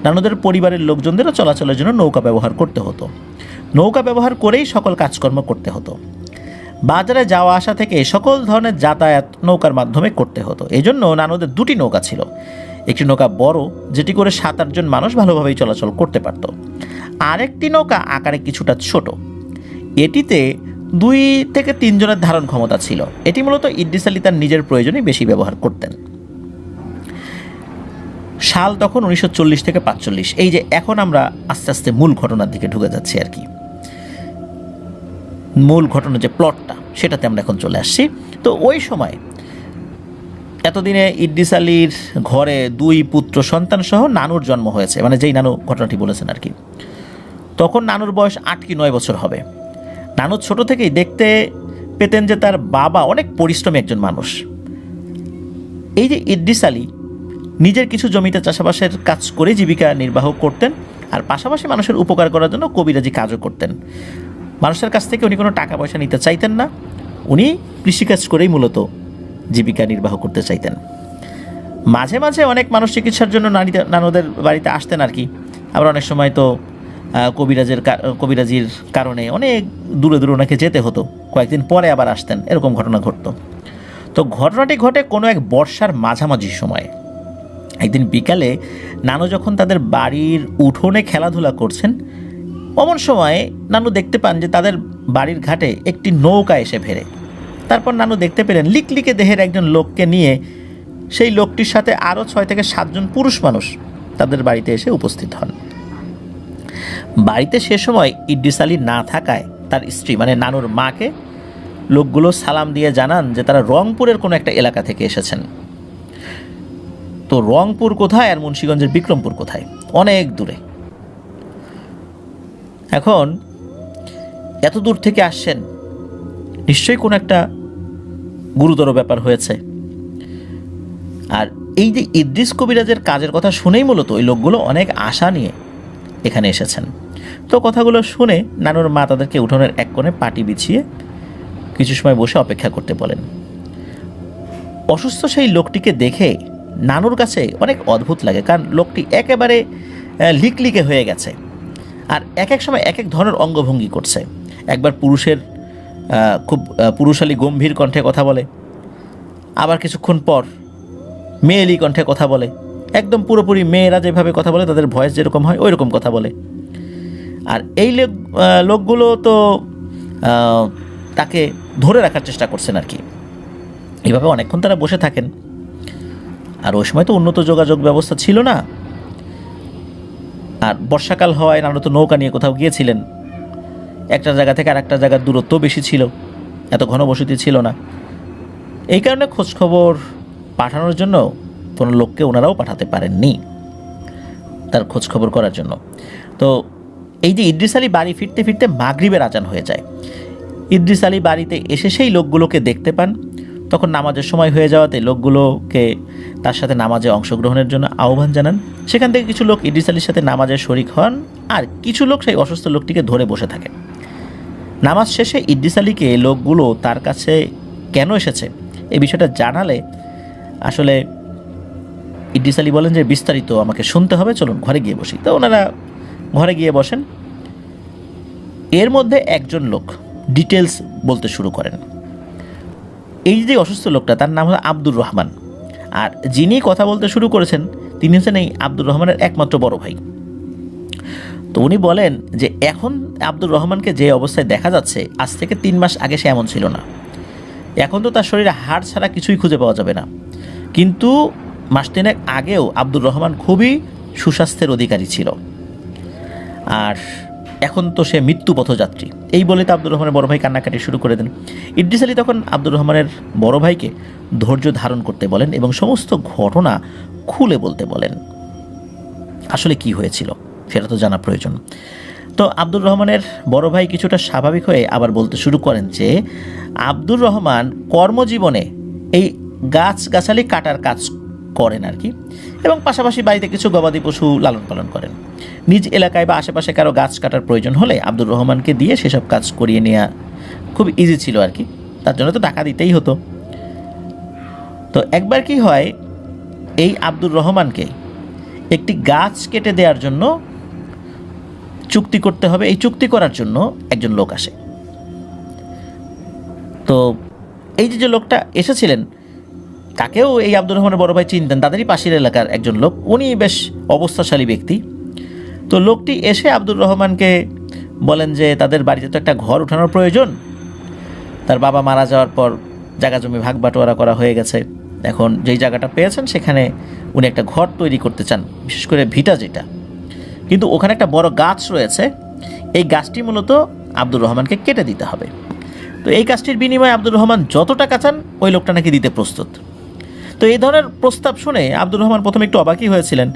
নানুদের পরিবারের লোকজনদেরও চলাচলের জন্য নৌকা ব্যবহার করতে হতো। নৌকা ব্যবহার করেই সকল কাজকর্ম করতে হতো। বাজারে যাওয়া আসা থেকে সকল ধরনের যাতায়াত নৌকার মাধ্যমে করতে হতো। এই জন্য নানুদের দুটি নৌকা ছিল। একটি নৌকা বড়, যেটি করে 7-8 জন মানুষ ভালোভাবেই চলাচল করতে পারত। আরেকটি নৌকা আকারে কিছুটা ছোট, এটিতে 2 থেকে 3 জনের ধারণ ক্ষমতা ছিল। এটি মূলত ইদ্রিস আলী তার নিজের প্রয়োজনেই বেশি ব্যবহার করতেন। সাল তখন 1940 থেকে 45। এই যে এখন আমরা আস্তে আস্তে মূল ঘটনার দিকে ঢুকে যাচ্ছি আর কি। মূল ঘটনা যে প্লটটা, সেটাতে আমরা এখন চলে আসছি। তো ওই সময় এতদিনে ইদ্রিস আলীর ঘরে 2 পুত্র সন্তান সহ নানুর জন্ম হয়েছে, মানে যেই নানু ঘটনাটি বলেছেন আর কি। তখন নানুর বয়স 8 কি 9 বছর হবে। নানু ছোট থেকেই দেখতে পেতেন যে তার বাবা অনেক পরিশ্রমী একজন মানুষ। এই যে ইদ্রিস আলী নিজের কিছু জমিতে চাষাবাসের কাজ করে জীবিকা নির্বাহ করতেন, আর পাশাপাশি মানুষের উপকার করার জন্য কবিরাজি কাজও করতেন। মানুষের কাছ থেকে উনি কোনো টাকা পয়সা নিতে চাইতেন না, উনি কৃষিকাজ করেই মূলত জীবিকা নির্বাহ করতে চাইতেন। মাঝে মাঝে অনেক মানুষ চিকিৎসার জন্য নানুদের বাড়িতে আসতেন আর কি। আবার অনেক সময় তো কবিরাজির কারণে অনেক দূরে দূরে ওনাকে যেতে হতো, কয়েকদিন পরে আবার আসতেন, এরকম ঘটনা ঘটতো। তো ঘটনাটি ঘটে কোনো এক বর্ষার মাঝামাঝি সময়ে। একদিন বিকালে নানু যখন তাদের বাড়ির উঠোনে খেলাধুলা করছেন, অমন সময় নানু দেখতে পান যে তাদের বাড়ির ঘাটে একটি নৌকা এসে ভেড়ে। তারপর নানু দেখতে পেলেন লিকলিকে দেহের একজন লোককে নিয়ে সেই লোকটির সাথে আরও 6 থেকে 7 জন পুরুষ মানুষ তাদের বাড়িতে এসে উপস্থিত হন। বাড়িতে সে সময় ইদ্রিস আলী না থাকায় তার স্ত্রী মানে নানুর মাকে লোকগুলো সালাম দিয়ে জানান যে তারা রংপুরের কোনো একটা এলাকা থেকে এসেছেন। তো রংপুর কোথায় আর মুন্সিগঞ্জের বিক্রমপুর কোথায়? অনেক দূরে। এখন এত দূর থেকে আসছেন, নিশ্চয়ই কোনো একটা গুরুতর ব্যাপার হয়েছে। আর এই যে ইদ্রিস কবিরাজের কাজের কথা শুনেই মূলত ওই লোকগুলো অনেক আশা নিয়ে এখানে এসেছেন। তো কথাগুলো শুনে নানুর মা তাদেরকে উঠোনের এক কোণে পাটি বিছিয়ে কিছু সময় বসে অপেক্ষা করতে বলেন। অসুস্থ সেই লোকটিকে দেখে নানুর কাছে অনেক অদ্ভুত লাগে, কারণ লোকটি একেবারে লিকলিকে হয়ে গেছে, আর এক এক সময় এক এক ধরনের অঙ্গভঙ্গি করছে। একবার পুরুষের খুব পুরুষালী গম্ভীর কণ্ঠে কথা বলে, আবার কিছুক্ষণ পর মেয়েলি কণ্ঠে কথা বলে, একদম পুরোপুরি মেয়েরা যেভাবে কথা বলে তাদের ভয়েস যেরকম হয় ওই রকম কথা বলে। আর এই লোকগুলো তো তাকে ধরে রাখার চেষ্টা করছেন আর কি। এইভাবে অনেকক্ষণ তারা বসে থাকেন। আর ওই সময় তো উন্নত যোগাযোগ ব্যবস্থা ছিল না, আর বর্ষাকাল হওয়ায় নানু তো নৌকা নিয়ে কোথাও গিয়েছিলেন। একটা জায়গা থেকে আরেকটা জায়গার দূরত্ব বেশি ছিল, এত ঘনবসতি ছিল না। এই কারণে খোঁজখবর পাঠানোর জন্য কোনো লোককে ওনারাও পাঠাতে পারেননি তার খোঁজখবর করার জন্য। তো এই যে ইদ্রিস আলী বাড়ি ফিরতে ফিরতে মাগরিবের আজান হয়ে যায়। ইদ্রিস আলী বাড়িতে এসে সেই লোকগুলোকে দেখতে পান। তখন নামাজের সময় হয়ে যাওয়াতে লোকগুলোকে তার সাথে নামাজে অংশগ্রহণের জন্য আহ্বান জানান। সেখান থেকে কিছু লোক ইদ্রিস আলীর সাথে নামাজের শরিক হন, আর কিছু লোক সেই অসুস্থ লোকটিকে ধরে বসে থাকে। নামাজ শেষে ইদ্রিস আলীকে লোকগুলো তার কাছে কেন এসেছে এই বিষয়টা জানালে আসলে ইদ্রিস আলী বলেন যে বিস্তারিত আমাকে শুনতে হবে, চলুন ঘরে গিয়ে বসি। তো ওনারা ঘরে গিয়ে বসেন। এর মধ্যে একজন লোক ডিটেলস বলতে শুরু করেন। এই যে অসুস্থ লোকটা, তার নাম হলো আব্দুর রহমান, আর যিনি কথা বলতে শুরু করেছেন তিনি হচ্ছেন এই আব্দুর রহমানের একমাত্র বড় ভাই। তো উনি বলেন যে এখন আব্দুর রহমানকে যে অবস্থায় দেখা যাচ্ছে, আজ থেকে 3 মাস আগে সে এমন ছিল না। এখন তো তার শরীরে হাড় ছাড়া কিছুই খুঁজে পাওয়া যাবে না, কিন্তু মাস 3 আগেও আব্দুর রহমান খুবই সুস্বাস্থ্যের অধিকারী ছিল। আর এখন তো সে মৃত্যু পথযাত্রী। এই বলে তো আব্দুর রহমানের বড় ভাই কান্নাকাটি শুরু করে দেন। ইদ্রিস আলী তখন আব্দুর রহমানের বড় ভাইকে ধৈর্য ধারণ করতে বলেন এবং সমস্ত ঘটনা খুলে বলতে বলেন। আসলে কি হয়েছিল সেটা তো জানা প্রয়োজন। তো আব্দুর রহমানের বড় ভাই কিছুটা স্বাভাবিক হয়ে আবার বলতে শুরু করেন যে আব্দুর রহমান কর্মজীবনে এই গাছগাছালি কাটার কাজ করেন আর কি, এবং পাশাপাশি বাড়িতে কিছু গবাদি পশু লালন পালন করেন। নিজ এলাকায় বা আশেপাশে কারো গাছ কাটার প্রয়োজন হলে আব্দুর রহমানকে দিয়ে সেসব কাজ করিয়ে নেওয়া খুব ইজি ছিল আর কি, তার জন্য তো টাকা দিতেই হতো। তো একবার কি হয়, এই আব্দুর রহমানকে একটি গাছ কেটে দেওয়ার জন্য চুক্তি করতে হবে। এই চুক্তি করার জন্য একজন লোক আসে। তো এই যে লোকটা এসেছিলেন, তাকেও এই আব্দুর রহমানের বড় ভাই চিনতেন, তাদেরই পাশের এলাকার একজন লোক, উনি বেশ অবস্থাশালী ব্যক্তি। তো লোকটি এসে আব্দুর রহমানকে বলেন যে তাদের বাড়িতে তো একটা ঘর উঠানোর প্রয়োজন, তার বাবা মারা যাওয়ার পর জায়গা জমি ভাগ বাটোয়ারা করা হয়ে গেছে, এখন যেই জায়গাটা পেয়েছেন সেখানে উনি একটা ঘর তৈরি করতে চান, বিশেষ করে ভিটা যেটা, কিন্তু ওখানে একটা বড় গাছ রয়েছে, এই গাছটি মূলত আব্দুর রহমানকে কেটে দিতে হবে। তো এই কাজটির বিনিময়ে আব্দুর রহমান যত টাকা চান ওই লোকটা নাকি দিতে প্রস্তুত। তো এই ধরনের প্রস্তাব শুনে আব্দুর রহমান প্রথমে একটু অবাকই হয়েছিলেন,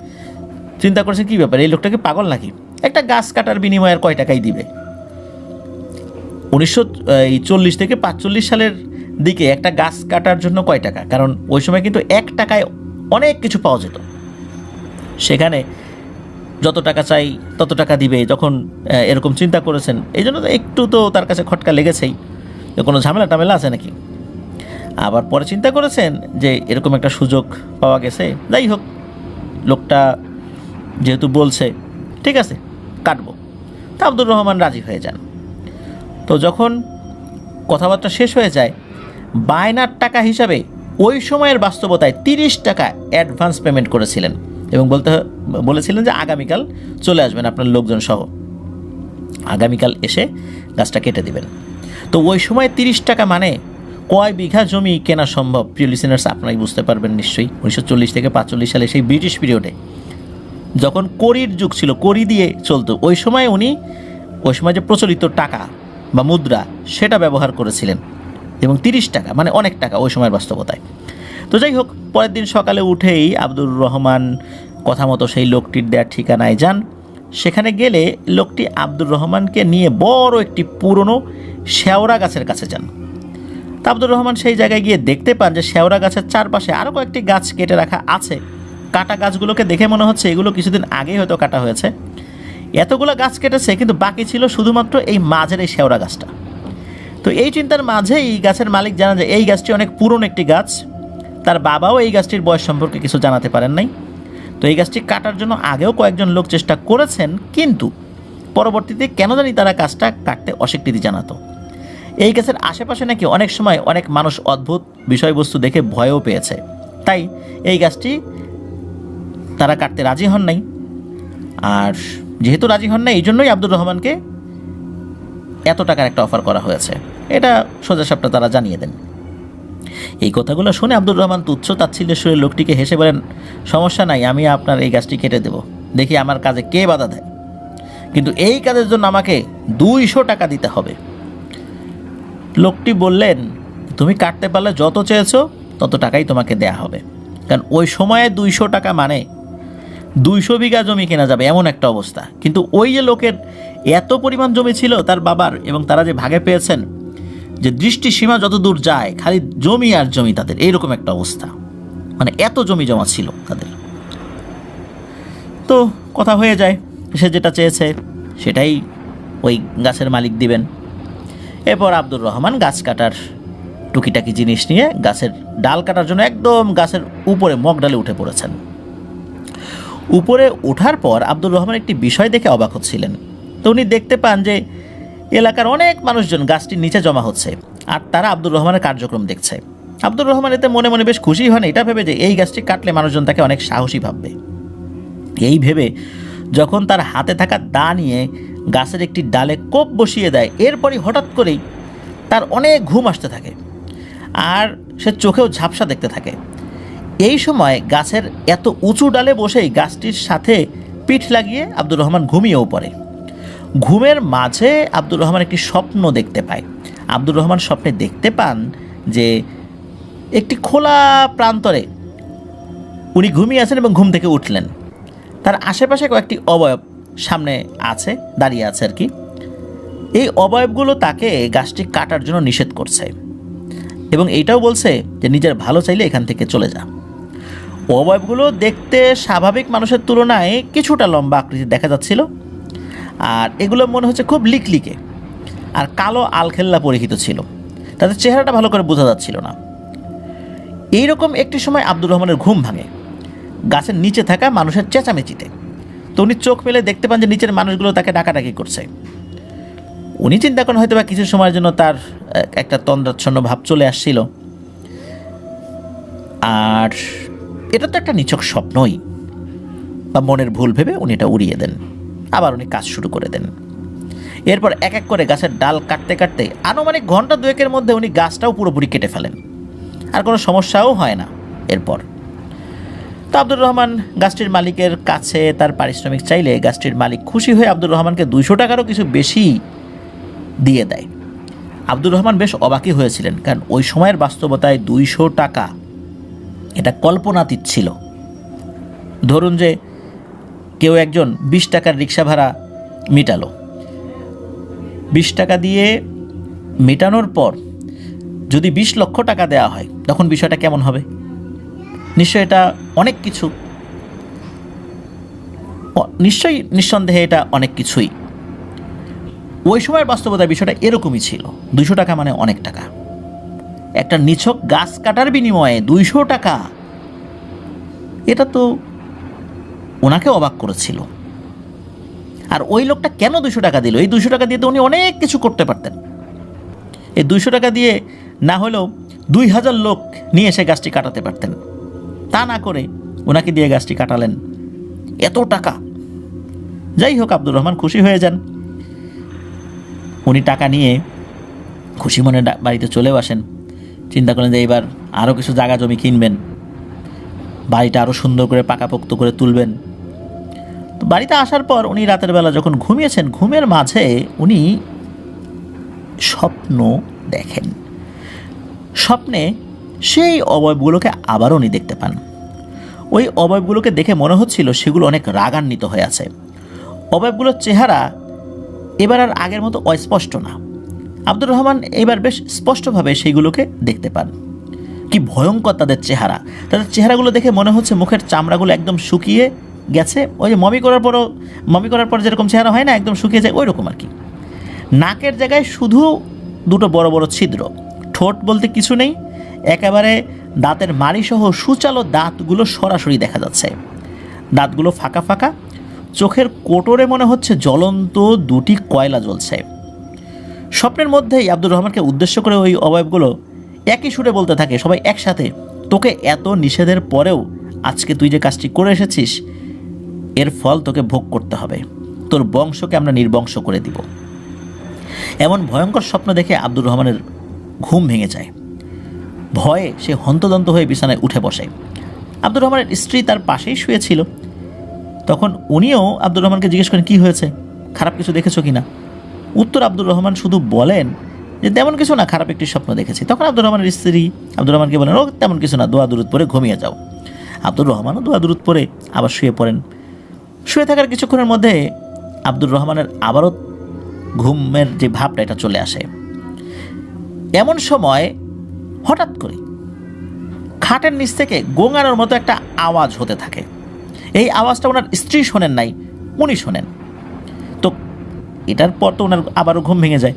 চিন্তা করেছেন কী ব্যাপার, এই লোকটাকে পাগল নাকি, একটা গাছ কাটার বিনিময়ে আর কয় টাকাই দিবে। 1940 থেকে 45 সালের দিকে একটা গাছ কাটার জন্য কয় টাকা, কারণ ওই সময় কিন্তু 1 টাকায় অনেক কিছু পাওয়া যেত, সেখানে যত টাকা চাই তত টাকা দিবে। যখন এরকম চিন্তা করেছেন, এই জন্য তো একটু তো তার কাছে খটকা লেগেছেই, কোনো ঝামেলা টামেলা আছে নাকি। আবার পরে চিন্তা করেছেন যে এরকম একটা সুযোগ পাওয়া গেছে, যাই হোক লোকটা যেহেতু বলছে ঠিক আছে কাটবো, তা আব্দুর রহমান রাজি হয়ে যান। তো যখন কথাবার্তা শেষ হয়ে যায়, বায়নার টাকা হিসাবে ওই সময়ের বাস্তবতায় 30 টাকা অ্যাডভান্স পেমেন্ট করেছিলেন এবং বলেছিলেন যে আগামীকাল চলে আসবেন আপনার লোকজন সহ, আগামীকাল এসে গাছটা কেটে দিবেন। তো ওই সময় 30 টাকা মানে কয় বিঘা জমি কেনা সম্ভব, প্রিয় লিসেনার্স আপনারাই বুঝতে পারবেন নিশ্চয়ই। 1940 থেকে 45 সালে সেই ব্রিটিশ পিরিয়ডে যখন কড়ির যুগ ছিল, কড়ি দিয়ে চলতো, ওই সময় যে প্রচলিত টাকা বা মুদ্রা সেটা ব্যবহার করেছিলেন, এবং 30 টাকা মানে অনেক টাকা ওই সময়ের বাস্তবতায়। তো যাই হোক, পরের দিন সকালে উঠেই আব্দুর রহমান কথা মতো সেই লোকটির দেওয়ার ঠিকানায় যান। সেখানে গেলে লোকটি আব্দুর রহমানকে নিয়ে বড় একটি পুরনো শেওড়া গাছের কাছে যান। তা আব্দুর রহমান সেই জায়গায় গিয়ে দেখতে পান যে শেওড়া গাছের চারপাশে আরও কয়েকটি গাছ কেটে রাখা আছে। কাটা গাছগুলোকে দেখে মনে হচ্ছে এগুলো কিছুদিন আগেই হয়তো কাটা হয়েছে। এতগুলো গাছ কেটেছে, কিন্তু বাকি ছিল শুধুমাত্র এই মাঝের এই শেওড়া গাছটা। তো এই চিন্তার মাঝেই গাছের মালিক জানান যে এই গাছটি অনেক পুরনো একটি গাছ, তার বাবাও এই গাছটির বয়স সম্পর্কে কিছু জানাতে পারেন নাই। তো এই গাছটি কাটার জন্য আগেও কয়েকজন লোক চেষ্টা করেছেন, কিন্তু পরবর্তীতে কেন জানি তারা গাছটা কাটতে অস্বীকৃতি জানাতো। এই গাছের আশেপাশে নাকি অনেক সময় অনেক মানুষ অদ্ভুত বিষয়বস্তু দেখে ভয়ও পেয়েছে, তাই এই গাছটি তারা কাটতে রাজি হন নাই। আর যেহেতু রাজি হন নাই, এই জন্যই আব্দুর রহমানকে এত টাকার একটা অফার করা হয়েছে, এটা সোজাসাপটা তারা জানিয়ে দেন। এই কথাগুলো শুনে আব্দুর রহমান তুচ্ছ তাচ্ছিল্যের সুরে লোকটিকে হেসে বলেন, সমস্যা নাই, আমি আপনার এই গাছটি কেটে দেব, দেখি আমার কাজে কে বাধা দেয়, কিন্তু এই কাজের জন্য আমাকে 200 টাকা দিতে হবে। লোকটি বললেন, তুমি কাটতে পারলে যত চেয়েছো তত টাকাই তোমাকে দেয়া হবে, কারণ ওই সময়ে 200 টাকা মানে 200 বিঘা জমি কেনা যাবে এমন একটা অবস্থা। কিন্তু ওই যে লোকের এত পরিমাণ জমি ছিল তার বাবার, এবং তারা যে ভাগে পেয়েছেন, যে দৃষ্টি সীমা যত দূর যায় খালি জমি আর জমি, তাদের এইরকম একটা অবস্থা, মানে এত জমি জমা ছিল তাদের। তো কথা হয়ে যায়, সে যেটা চেয়েছে সেটাই ওই গাছের মালিক দিবেন। এরপর আব্দুর রহমান গাছ কাটার টুকিটাকি জিনিস নিয়ে গাছের ডাল কাটার জন্য একদম গাছের উপরে মগডালে উঠে পড়েছেন। উপরে ওঠার পর আব্দুর রহমান একটি বিষয় দেখে অবাক হচ্ছিলেন। তো উনি দেখতে পান যে এলাকার অনেক মানুষজন গাছটির নিচে জমা হচ্ছে, আর তারা আব্দুর রহমানের কার্যক্রম দেখছে। আব্দুর রহমান এতে মনে মনে বেশ খুশি হন, এটা ভেবে যে এই গাছটি কাটলে মানুষজন তাকে অনেক সাহসী ভাববে। এই ভেবে যখন তার হাতে থাকা দা নিয়ে গাছের একটি ডালে কোপ বসিয়ে দেয়, এরপরই হঠাৎ করেই তার অনেক ঘুম আসতে থাকে, আর সে চোখেও ঝাপসা দেখতে থাকে। এই সময় গাছের এত উঁচু ডালে বসেই গাছটির সাথে পিঠ লাগিয়ে আব্দুর রহমান ঘুমিয়েও পড়ে। ঘুমের মাঝে আব্দুর রহমান একটি স্বপ্ন দেখতে পায়। আব্দুর রহমান স্বপ্নে দেখতে পান যে একটি খোলা প্রান্তরে উনি ঘুমিয়ে আছেন এবং ঘুম থেকে উঠলেন। তার আশেপাশে কয়েকটি অবয়ব সামনে আছে, দাঁড়িয়ে আছে আর কি। এই অবয়বগুলো তাকে গাছটি কাটার জন্য নিষেধ করছে এবং এইটাও বলছে যে নিজের ভালো চাইলে এখান থেকে চলে যা। অবয়বগুলো দেখতে স্বাভাবিক মানুষের তুলনায় কিছুটা লম্বা আকৃতি দেখা যাচ্ছিল, আর এগুলো মনে হচ্ছে খুব লিকলিকে আর কালো আলখেল্লা পরিহিত ছিল। তাদের চেহারাটা ভালো করে বোঝা যাচ্ছিল না। এইরকম একটি সময় আব্দুর রহমানের ঘুম ভাঙে গাছের নিচে থাকা মানুষের চেঁচামেচিতে। তো উনি চোখ মেলে দেখতে পান যে নিচের মানুষগুলো তাকে ডাকাডাকি করছে। উনি চিন্তা করেন হয়তো বা কিছু সময়ের জন্য তার একটা তন্দ্রাচ্ছন্ন ভাব চলে আসছিল, আর এটা তো একটা নিছক স্বপ্নই বা মনের ভুল ভেবে উনি এটা উড়িয়ে দেন। আবার উনি কাজ শুরু করে দেন। এরপর এক এক করে গাছের ডাল কাটতে কাটতে আনুমানিক ঘন্টা দুয়েকের মধ্যে উনি গাছটাও পুরোপুরি কেটে ফেলেন, আর কোনো সমস্যাও হয় না। এরপর তো আব্দুর রহমান গাছটির মালিকের কাছে তার পারিশ্রমিক চাইলে গাছটির মালিক খুশি হয়ে আব্দুর রহমানকে 200 টাকারও কিছু বেশি দিয়ে দেয়। আব্দুর রহমান বেশ অবাকই হয়েছিলেন, কারণ ওই সময়ের বাস্তবতায় 200 টাকা এটা কল্পনাতীত ছিল। ধরুন যে কেউ একজন 20 টাকার রিক্সা ভাড়া মেটালো, 20 টাকা দিয়ে মেটানোর পর যদি 20 লক্ষ টাকা দেওয়া হয় তখন বিষয়টা কেমন হবে? নিশ্চয়ই এটা অনেক কিছু, নিশ্চয়ই নিঃসন্দেহে এটা অনেক কিছুই। ওই সময়ের বাস্তবতায় বিষয়টা এরকমই ছিল। 200 টাকা মানে অনেক টাকা। একটা নিছক গাছ কাটার বিনিময়ে 200 টাকা, এটা তো ওনাকে অবাক করেছিল। আর ওই লোকটা কেন 200 টাকা দিল? এই 200 টাকা দিয়ে তো উনি অনেক কিছু করতে পারতেন। এই 200 টাকা দিয়ে না হলেও 2000 লোক নিয়ে এসে গাছটি কাটাতে পারতেন। তা না করে ওনাকে দিয়ে গাছটি কাটালেন, এত টাকা। যাই হোক, আব্দুর রহমান খুশি হয়ে যান। উনি টাকা নিয়ে খুশি মনে বাড়িতে চলেও আসেন। চিন্তা করেন যে এবার আরও কিছু জায়গা জমি কিনবেন, বাড়িটা আরও সুন্দর করে পাকাপোক্ত করে তুলবেন। তো বাড়িতে আসার পর উনি রাতের বেলা যখন ঘুমিয়েছেন, ঘুমের মাঝে উনি স্বপ্ন দেখেন। স্বপ্নে সেই অবয়বগুলোকে আবার উনি দেখতে পান। ওই অবয়বগুলোকে দেখে মনে হচ্ছিল সেগুলো অনেক রাগান্বিত হয়ে আছে। অবয়বগুলোর চেহারা এবার আর আগের মতো অস্পষ্ট না। আব্দুর রহমান এবার বেশ স্পষ্টভাবে সেইগুলোকে দেখতে পান। কি ভয়ঙ্কর তাদের চেহারা! তাদের চেহারাগুলো দেখে মনে হচ্ছে মুখের চামড়াগুলো একদম শুকিয়ে গেছে। ওই যে মমি করার পর যেরকম চেহারা হয় না, একদম শুকিয়ে যায়, ওই রকম আর কি। নাকের জায়গায় শুধু দুটো বড় বড় ছিদ্র, ঠোঁট বলতে কিছু নেই, একেবারে দাঁতের মাড়িসহ সুচালো দাঁতগুলো সরাসরি দেখা যাচ্ছে। দাঁতগুলো ফাঁকা ফাঁকা, চোখের কোটরে মনে হচ্ছে জ্বলন্ত দুটি কয়লা জ্বলছে। স্বপ্নের মধ্যেই আব্দুর রহমানকে উদ্দেশ্য করে ওই অবয়বগুলো একই সুরে বলতে থাকে, সবাই একসাথে, তোকে এত নিষেধের পরেও আজকে তুই যে কাজটি করে এসেছিস, এর ফল তোকে ভোগ করতে হবে। তোর বংশকে আমরা নির্বংশ করে দিব। এমন ভয়ঙ্কর স্বপ্ন দেখে আব্দুর রহমানের ঘুম ভেঙে যায়। ভয়ে সে হন্তদন্ত হয়ে বিছানায় উঠে বসে। আব্দুর রহমানের স্ত্রী তার পাশেই শুয়েছিল। তখন উনিও আব্দুর রহমানকে জিজ্ঞেস করেন, কী হয়েছে, খারাপ কিছু দেখেছো কি না? উত্তর আব্দুর রহমান শুধু বলেন যে তেমন কিছু না, খারাপ একটি স্বপ্ন দেখেছি। তখন আব্দুর রহমানের স্ত্রী আব্দুর রহমানকে বলেন, ও তেমন কিছু না, দোয়া দুরুদ পরে ঘুমিয়ে যাও। আব্দুর রহমানও দোয়া দুরুদ পরে আবার শুয়ে পড়েন। শুয়ে থাকার কিছুক্ষণের মধ্যে আব্দুর রহমানের আবারও ঘুমের যে ভাবটা এটা চলে আসে। এমন সময় হঠাৎ করে খাটের নিচ থেকে গোঙানোর মতো একটা আওয়াজ হতে থাকে। এই আওয়াজটা ওনার স্ত্রী শোনেন নাই, উনি শোনেন। তো এটার পর তো ওনার আবারও ঘুম ভেঙে যায়।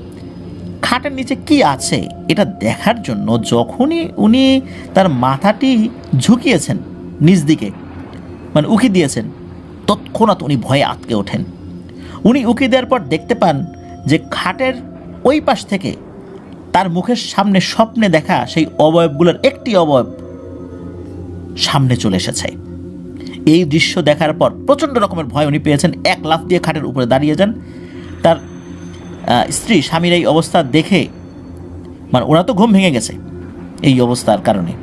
খাটের নিচে কি আছে এটা দেখার জন্য যখনই উনি তার মাথাটি ঝুঁকিয়েছেন নিচ দিকে, মানে উকি দিয়েছেন, তৎক্ষণাৎ উনি ভয়ে আটকে ওঠেন। উনি উকি দেওয়ার পর দেখতে পান যে খাটের ওই পাশ থেকে তার মুখের সামনে স্বপ্নে দেখা সেই অবয়বগুলোর একটি অবয়ব সামনে চলে এসেছে। এই দৃশ্য দেখার পর প্রচণ্ড রকমের ভয় উনি পেয়েছেন। এক লাফ দিয়ে খাটের উপরে দাঁড়িয়ে যান। তার স্ত্রী স্বামীর এই অবস্থা দেখে, মানে ওরা তো ঘুম ভেঙে গেছে এই অবস্থার কারণে,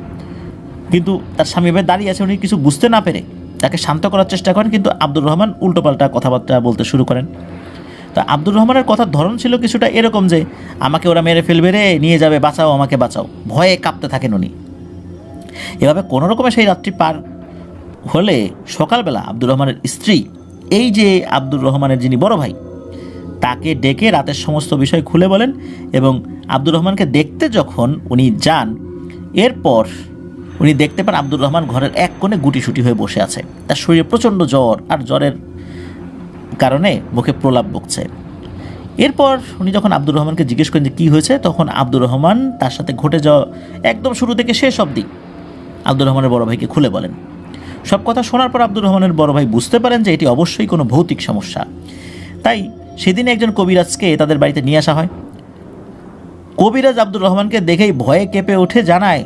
কিন্তু তার স্বামী এভাবে দাঁড়িয়ে আছে, উনি কিছু বুঝতে না পেরে তাকে শান্ত করার চেষ্টা করেন, কিন্তু আব্দুর রহমান উল্টোপাল্টা কথাবার্তা বলতে শুরু করেন। তো আব্দুর রহমানের কথার ধরন ছিল কিছুটা এরকম যে, আমাকে ওরা মেরে ফেলবে রে, নিয়ে যাবে, বাঁচাও, আমাকে বাঁচাও, ভয়ে কাঁপতে থাকেন উনি। এভাবে কোনো রকমে সেই রাত্রি পার হলে সকালবেলা আব্দুর রহমানের স্ত্রী, এই যে আব্দুর রহমানের যিনি বড় ভাই, তাকে ডেকে রাতের সমস্ত বিষয় খুলে বলেন এবং আব্দুর রহমানকে দেখতে যখন উনি যান, এরপর উনি দেখতে পান আব্দুর রহমান ঘরের এক কোণে গুটিসুটি হয়ে বসে আছে। তার শরীরে প্রচণ্ড জ্বর, আর জ্বরের কারণে মুখে প্রলাপ বকছে। এরপর উনি যখন আব্দুর রহমানকে জিজ্ঞেস করেন যে কী হয়েছে, তখন আব্দুর রহমান তার সাথে ঘটে যাওয়া একদম শুরু থেকে শেষ অবধি আব্দুর রহমানের বড় ভাইকে খুলে বলেন। সব কথা শোনার পর আব্দুর রহমানের বড় ভাই বুঝতে পারেন যে এটি অবশ্যই কোনো ভৌতিক সমস্যা। তাই সেদিন একজন কবিরাজকে তাদের বাড়িতে নিয়ে আসা হয়। কবিরাজ আব্দুর রহমানকে দেখেই ভয়ে কেঁপে উঠে জানায়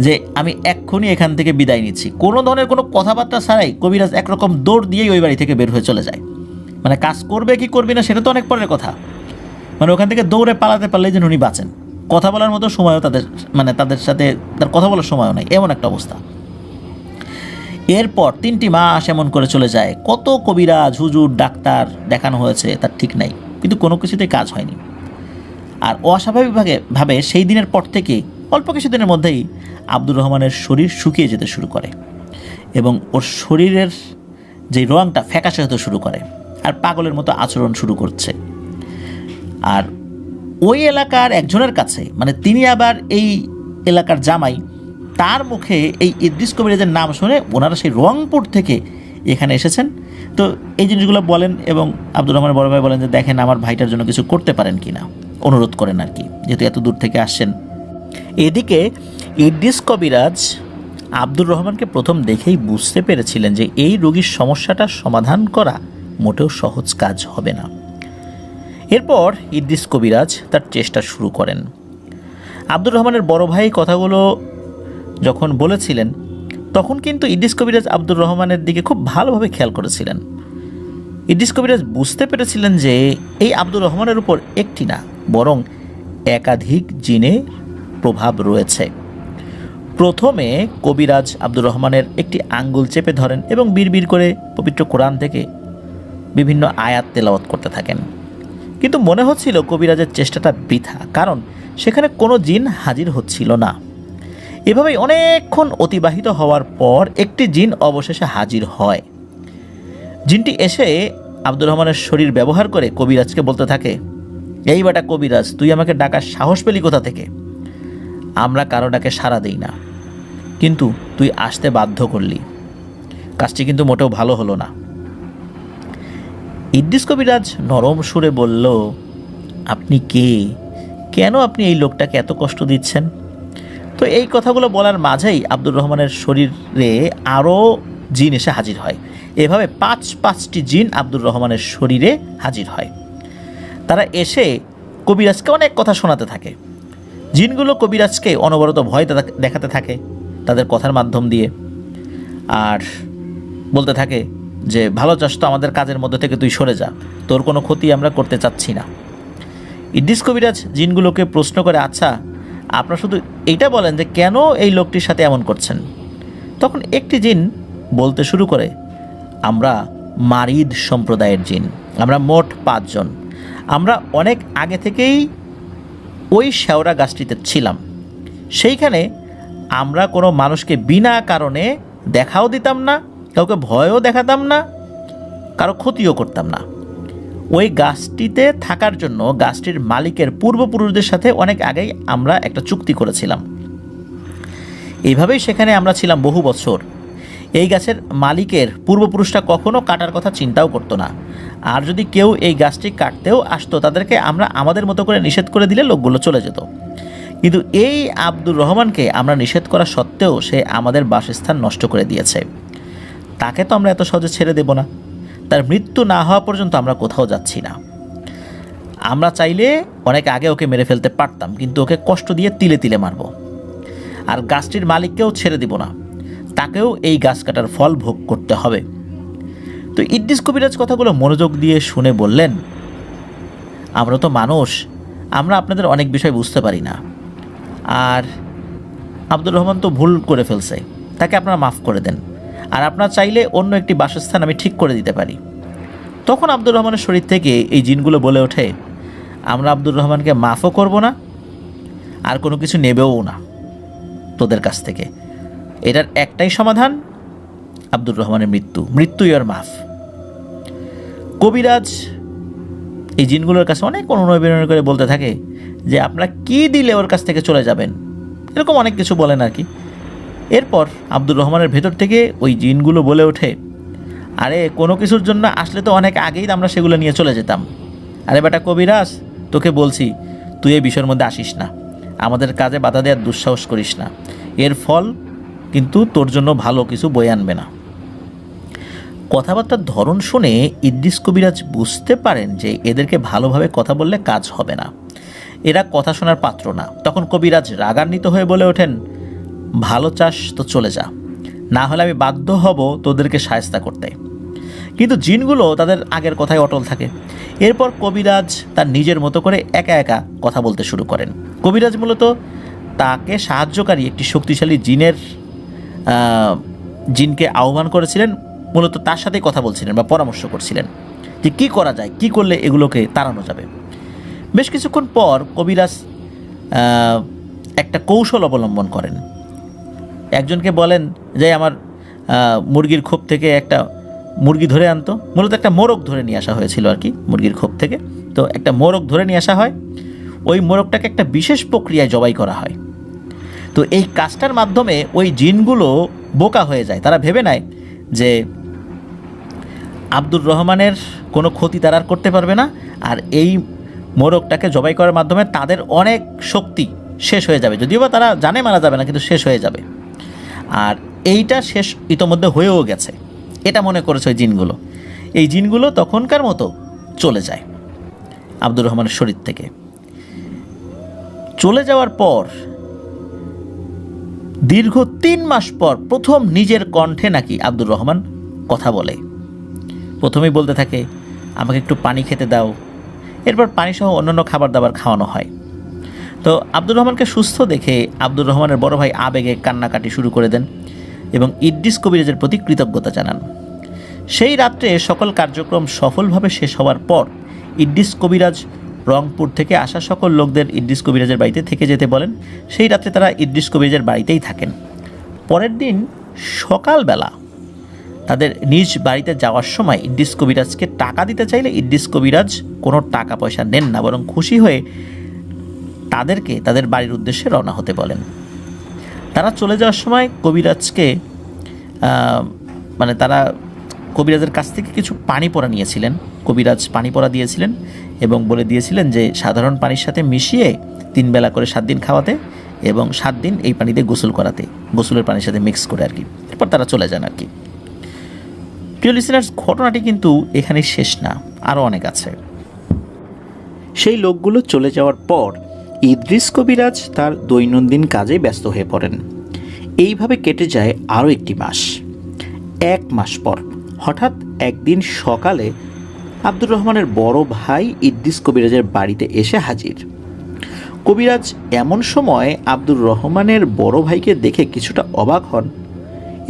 যে, আমি এক্ষুনি এখান থেকে বিদায় নিচ্ছি। কোনো ধরনের কোনো কথাবার্তা ছাড়াই কবিরাজ একরকম দৌড় দিয়েই ওই বাড়ি থেকে বের হয়ে চলে যায়। মানে কাজ করবে কি করবে না সেটা তো অনেক পরের কথা, মানে ওখান থেকে দৌড়ে পালাতে পারলেই যেন উনি বাঁচেন। কথা বলার মতো সময়ও তাদের সাথে তার কথা বলার সময়ও নাই, এমন একটা অবস্থা। এরপর 3টি মাস এমন করে চলে যায়। কত কবিরাজ, হুজুর, ডাক্তার দেখানো হয়েছে তার ঠিক নাই, কিন্তু কোনো কিছুতেই কাজ হয়নি। আর অস্বাভাবিকভাবে সেই দিনের পর থেকে অল্প কিছুদিনের মধ্যেই আব্দুর রহমানের শরীর শুকিয়ে যেতে শুরু করে এবং ওর শরীরের যে রঙটা ফ্যাকাশে হতে শুরু করে আর পাগলের মতো আচরণ শুরু করছে। আর ওই এলাকার একজনের কাছে, মানে তিনি আবার এই এলাকার জামাই, তার মুখে এই ইদ্রিস কবিরাজের নাম শুনে ওনারা সেই রংপুর থেকে এখানে এসেছেন। তো এই জিনিসগুলো বলেন এবং আব্দুর রহমানের বড় ভাই বলেন যে, দেখেন আমার ভাইটার জন্য কিছু করতে পারেন কি না, অনুরোধ করেন আর কি, যেহেতু এত দূর থেকে আসছেন। এদিকে ইদ্রিস কবিরাজ আব্দুর রহমানকে প্রথম দেখেই বুঝতে পেরেছিলেন যে এই রোগীর সমস্যাটার সমাধান করা মোটেও সহজ কাজ হবে না। এরপর ইদ্রিস কবিরাজ তার চেষ্টা শুরু করেন। আব্দুর রহমানের বড় ভাই কথাগুলো যখন বলেছিলেন, তখন কিন্তু ইদ্রিস কবিরাজ আব্দুর রহমানের দিকে খুব ভালোভাবে খেয়াল করেছিলেন। ইদ্রিস কবিরাজ বুঝতে পেরেছিলেন যে এই আব্দুর রহমানের উপর একটি না, বরং একাধিক জিনের প্রভাব রয়েছে। প্রথমে কবিরাজ আব্দুর রহমানের একটি আঙ্গুল চেপে ধরেন এবং বিড়বিড় করে পবিত্র কোরআন থেকে বিভিন্ন আয়াত তেলাওয়াত করতে থাকেন। কিন্তু মনে হচ্ছিল কবিরাজের চেষ্টাটা বৃথা, কারণ সেখানে কোনো জিন হাজির হচ্ছিল না। এভাবেই অনেকক্ষণ অতিবাহিত হওয়ার পর একটি জিন অবশেষে হাজির হয়। জিনটি এসে আব্দুর রহমানের শরীর ব্যবহার করে কবিরাজকে বলতে থাকে, এই বেটা কবিরাজ, তুই আমাকে ডাকার সাহস পেলি কোথা থেকে? আমরা কারো ডাকে সাড়া দেই না, কিন্তু তুই আসতে বাধ্য করলি, কাজটি কিন্তু মোটেও ভালো হলো না। ইদ্রিস কবিরাজ নরম সুরে বলল, আপনি কে? কেন আপনি এই লোকটাকে এত কষ্ট দিচ্ছেন? তো এই কথাগুলো বলার মাঝেই আব্দুর রহমানের শরীরে আরও জিন এসে হাজির হয়। এভাবে 5টি জিন আব্দুর রহমানের শরীরে হাজির হয়। তারা এসে কবিরাজকে অনেক কথা শোনাতে থাকে। জিনগুলো কবিরাজকে অনবরত ভয় দেখাতে থাকে তাদের কথার মাধ্যম দিয়ে, আর বলতে থাকে যে, ভালো চাস তো আমাদের কাজের মধ্যে থেকে তুই সরে যা, তোর কোনো ক্ষতি আমরা করতে চাচ্ছি না। ইদ্রিস কবিরাজ জিনগুলোকে প্রশ্ন করে, আচ্ছা আপনারা শুধু এইটা বলেন যে কেন এই লোকটির সাথে এমন করছেন? তখন একটি জিন বলতে শুরু করে, আমরা মারিদ সম্প্রদায়ের জিন, আমরা মোট 5 জন। আমরা অনেক আগে থেকেই ওই শেওড়া গাছটিতে ছিলাম। সেইখানে আমরা কোনো মানুষকে বিনা কারণে দেখাও দিতাম না, কাউকে ভয়ও দেখাতাম না, কারো ক্ষতিও করতাম না। ওই গাছটিতে থাকার জন্য গাছটির মালিকের পূর্বপুরুষদের সাথে অনেক আগেই আমরা একটা চুক্তি করেছিলাম। এইভাবেই সেখানে আমরা ছিলাম বহু বছর। এই গাছের মালিকের পূর্বপুরুষরা কখনো কাটার কথা চিন্তাও করতো না, আর যদি কেউ এই গাছটি কাটতেও আসতো তাদেরকে আমরা আমাদের মতো করে নিষেধ করে দিলে লোকগুলো চলে যেত। কিন্তু এই আব্দুর রহমানকে আমরা নিষেধ করা সত্ত্বেও সে আমাদের বাসস্থান নষ্ট করে দিয়েছে। তাকে তো আমরা এত সহজে ছেড়ে দেব না। তার মৃত্যু না হওয়া পর্যন্ত আমরা কোথাও যাচ্ছি না। আমরা চাইলে অনেক আগে ওকে মেরে ফেলতে পারতাম, কিন্তু ওকে কষ্ট দিয়ে তিলে তিলে মারব। আর গাছটির মালিককেও ছেড়ে দিব না, তাকেও এই গাছ কাটার ফল ভোগ করতে হবে। তো ইদ্রিস কবিরাজ কথাগুলো মনোযোগ দিয়ে শুনে বললেন, আমরা তো মানুষ, আমরা আপনাদের অনেক বিষয় বুঝতে পারি না। আর আব্দুর রহমান তো ভুল করে ফেলছে, তাকে আপনারা মাফ করে দেন। আর আপনারা চাইলে অন্য একটি বাসস্থান আমি ঠিক করে দিতে পারি। তখন আব্দুর রহমানের শরীর থেকে এই জিনগুলো বলে ওঠে, আমরা আব্দুর রহমানকে মাফও করব না, আর কোনো কিছু নেবেও না তোদের কাছ থেকে। এটার একটাই সমাধান, আব্দুর রহমানের মৃত্যুই আর মাফ। কবিরাজ এই জিনগুলোর কাছে অনেক অনুনয় বিনয় করে বলতে থাকে যে আপনারা কি দিলে ওর কাছ থেকে চলে যাবেন, এরকম অনেক কিছু বলেন আর কি। এরপর আব্দুর রহমানের ভেতর থেকে ওই জিনগুলো বলে ওঠে, আরে কোনো কিছুর জন্য আসলে তো অনেক আগেই আমরা সেগুলো নিয়ে চলে যেতাম। আরে বেটা কবিরাজ, তোকে বলছি তুই এই বিষয়ের মধ্যে আসিস না, আমাদের কাজে বাধা দেওয়ার দুঃসাহস করিস না, এর ফল কিন্তু তোর জন্য ভালো কিছু বয়ে আনবে না। কথাবার্তার ধরন শুনে ইদ্রিস কবিরাজ বুঝতে পারেন যে এদেরকে ভালোভাবে কথা বললে কাজ হবে না, এরা কথা শোনার পাত্র না। তখন কবিরাজ রাগান্বিত হয়ে বলে ওঠেন, ভালো চাস তো চলে যা, না হলে আমি বাধ্য হব তোদেরকে শায়েস্তা করতে। কিন্তু জিনগুলো তাদের আগের কথায় অটল থাকে। এরপর কবিরাজ তার নিজের মতো করে একা একা কথা বলতে শুরু করেন। কবিরাজ মূলত তাকে সাহায্যকারী একটি শক্তিশালী জিনকে আহ্বান করেছিলেন, মূলত তার সাথে কথা বলছিলেন বা পরামর্শ করছিলেন যে কী করা যায়, কী করলে এগুলোকে তাড়ানো যাবে। বেশ কিছুক্ষণ পর কবিরাজ একটা কৌশল অবলম্বন করেন। একজনকে বলেন যে আমার মুরগির খোপ থেকে একটা মুরগি ধরে আনতো, মূলত একটা মোরগ ধরে নিয়ে আসা হয়েছিল আর কি মুরগির খোপ থেকে। তো একটা মোরগ ধরে নিয়ে আসা হয়, ওই মোরগটাকে একটা বিশেষ প্রক্রিয়ায় জবাই করা হয়। তো এই কাজটার মাধ্যমে ওই জিনগুলো বোকা হয়ে যায়, তারা ভেবে নেয় যে আব্দুর রহমানের কোনো ক্ষতি তারা আর করতে পারবে না, আর এই মোরগটাকে জবাই করার মাধ্যমে তাদের অনেক শক্তি শেষ হয়ে যাবে, যদিও বা তারা জানে মারা যাবে না, কিন্তু শেষ হয়ে যাবে। আর এইটা শেষ ইতোমধ্যে হয়েও গেছে, এটা মনে করেছে ওই জিনগুলো। এই জিনগুলো তখনকার মতো চলে যায় আব্দুর রহমানের শরীর থেকে। চলে যাওয়ার পর দীর্ঘ 3 মাস পর প্রথম নিজের কণ্ঠে নাকি আব্দুর রহমান কথা বলে। প্রথমেই বলতে থাকে, আমাকে একটু পানি খেতে দাও। এরপর পানিসহ অন্যান্য খাবার দাবার খাওয়ানো হয়। তো আব্দুর রহমানকে সুস্থ দেখে আব্দুর রহমানের বড় ভাই আবেগে কান্নাকাটি শুরু করে দেন এবং ইদ্রিস কবিরাজের প্রতি কৃতজ্ঞতা জানান। সেই রাত্রে সকল কার্যক্রম সফলভাবে শেষ হওয়ার পর ইদ্রিস কবিরাজ রংপুর থেকে আসা সকল লোকদের ইদ্রিস কবিরাজের বাড়িতে থেকে যেতে বলেন। সেই রাত্রে তারা ইদ্রিস কবিরাজের বাড়িতেই থাকেন। পরের দিন সকালবেলা তাদের নিজ বাড়িতে যাওয়ার সময় ইদ্রিস কবিরাজকে টাকা দিতে চাইলে ইদ্রিস কবিরাজ কোনো টাকা পয়সা নেন না, বরং খুশি হয়ে তাদেরকে তাদের বাড়ির উদ্দেশ্যে রওনা হতে বলেন। তারা চলে যাওয়ার সময় কবিরাজকে তারা কবিরাজের কাছ থেকে কিছু পানি পড়া নিয়েছিলেন। কবিরাজ পানি পড়া দিয়েছিলেন এবং বলে দিয়েছিলেন যে সাধারণ পানির সাথে মিশিয়ে 3 বেলা করে 7 দিন খাওয়াতে এবং 7 দিন এই পানিতে গোসল করাতে, গোসলের পানির সাথে মিক্স করে আর কি। এরপর তারা চলে যান আর কি। প্রিয় লিসেনার্স, ঘটনাটি কিন্তু এখানে শেষ না, আরও অনেক আছে। সেই লোকগুলো চলে যাওয়ার পর ইদ্রিস কবিরাজ তার দৈনন্দিন কাজে ব্যস্ত হয়ে পড়েন। এইভাবে কেটে যায় আরও একটি মাস। 1 মাস পর হঠাৎ একদিন সকালে আব্দুর রহমানের বড় ভাই ইদ্রিস কবিরাজের বাড়িতে এসে হাজির। কবিরাজ এমন সময় আব্দুর রহমানের বড় ভাইকে দেখে কিছুটা অবাক হন।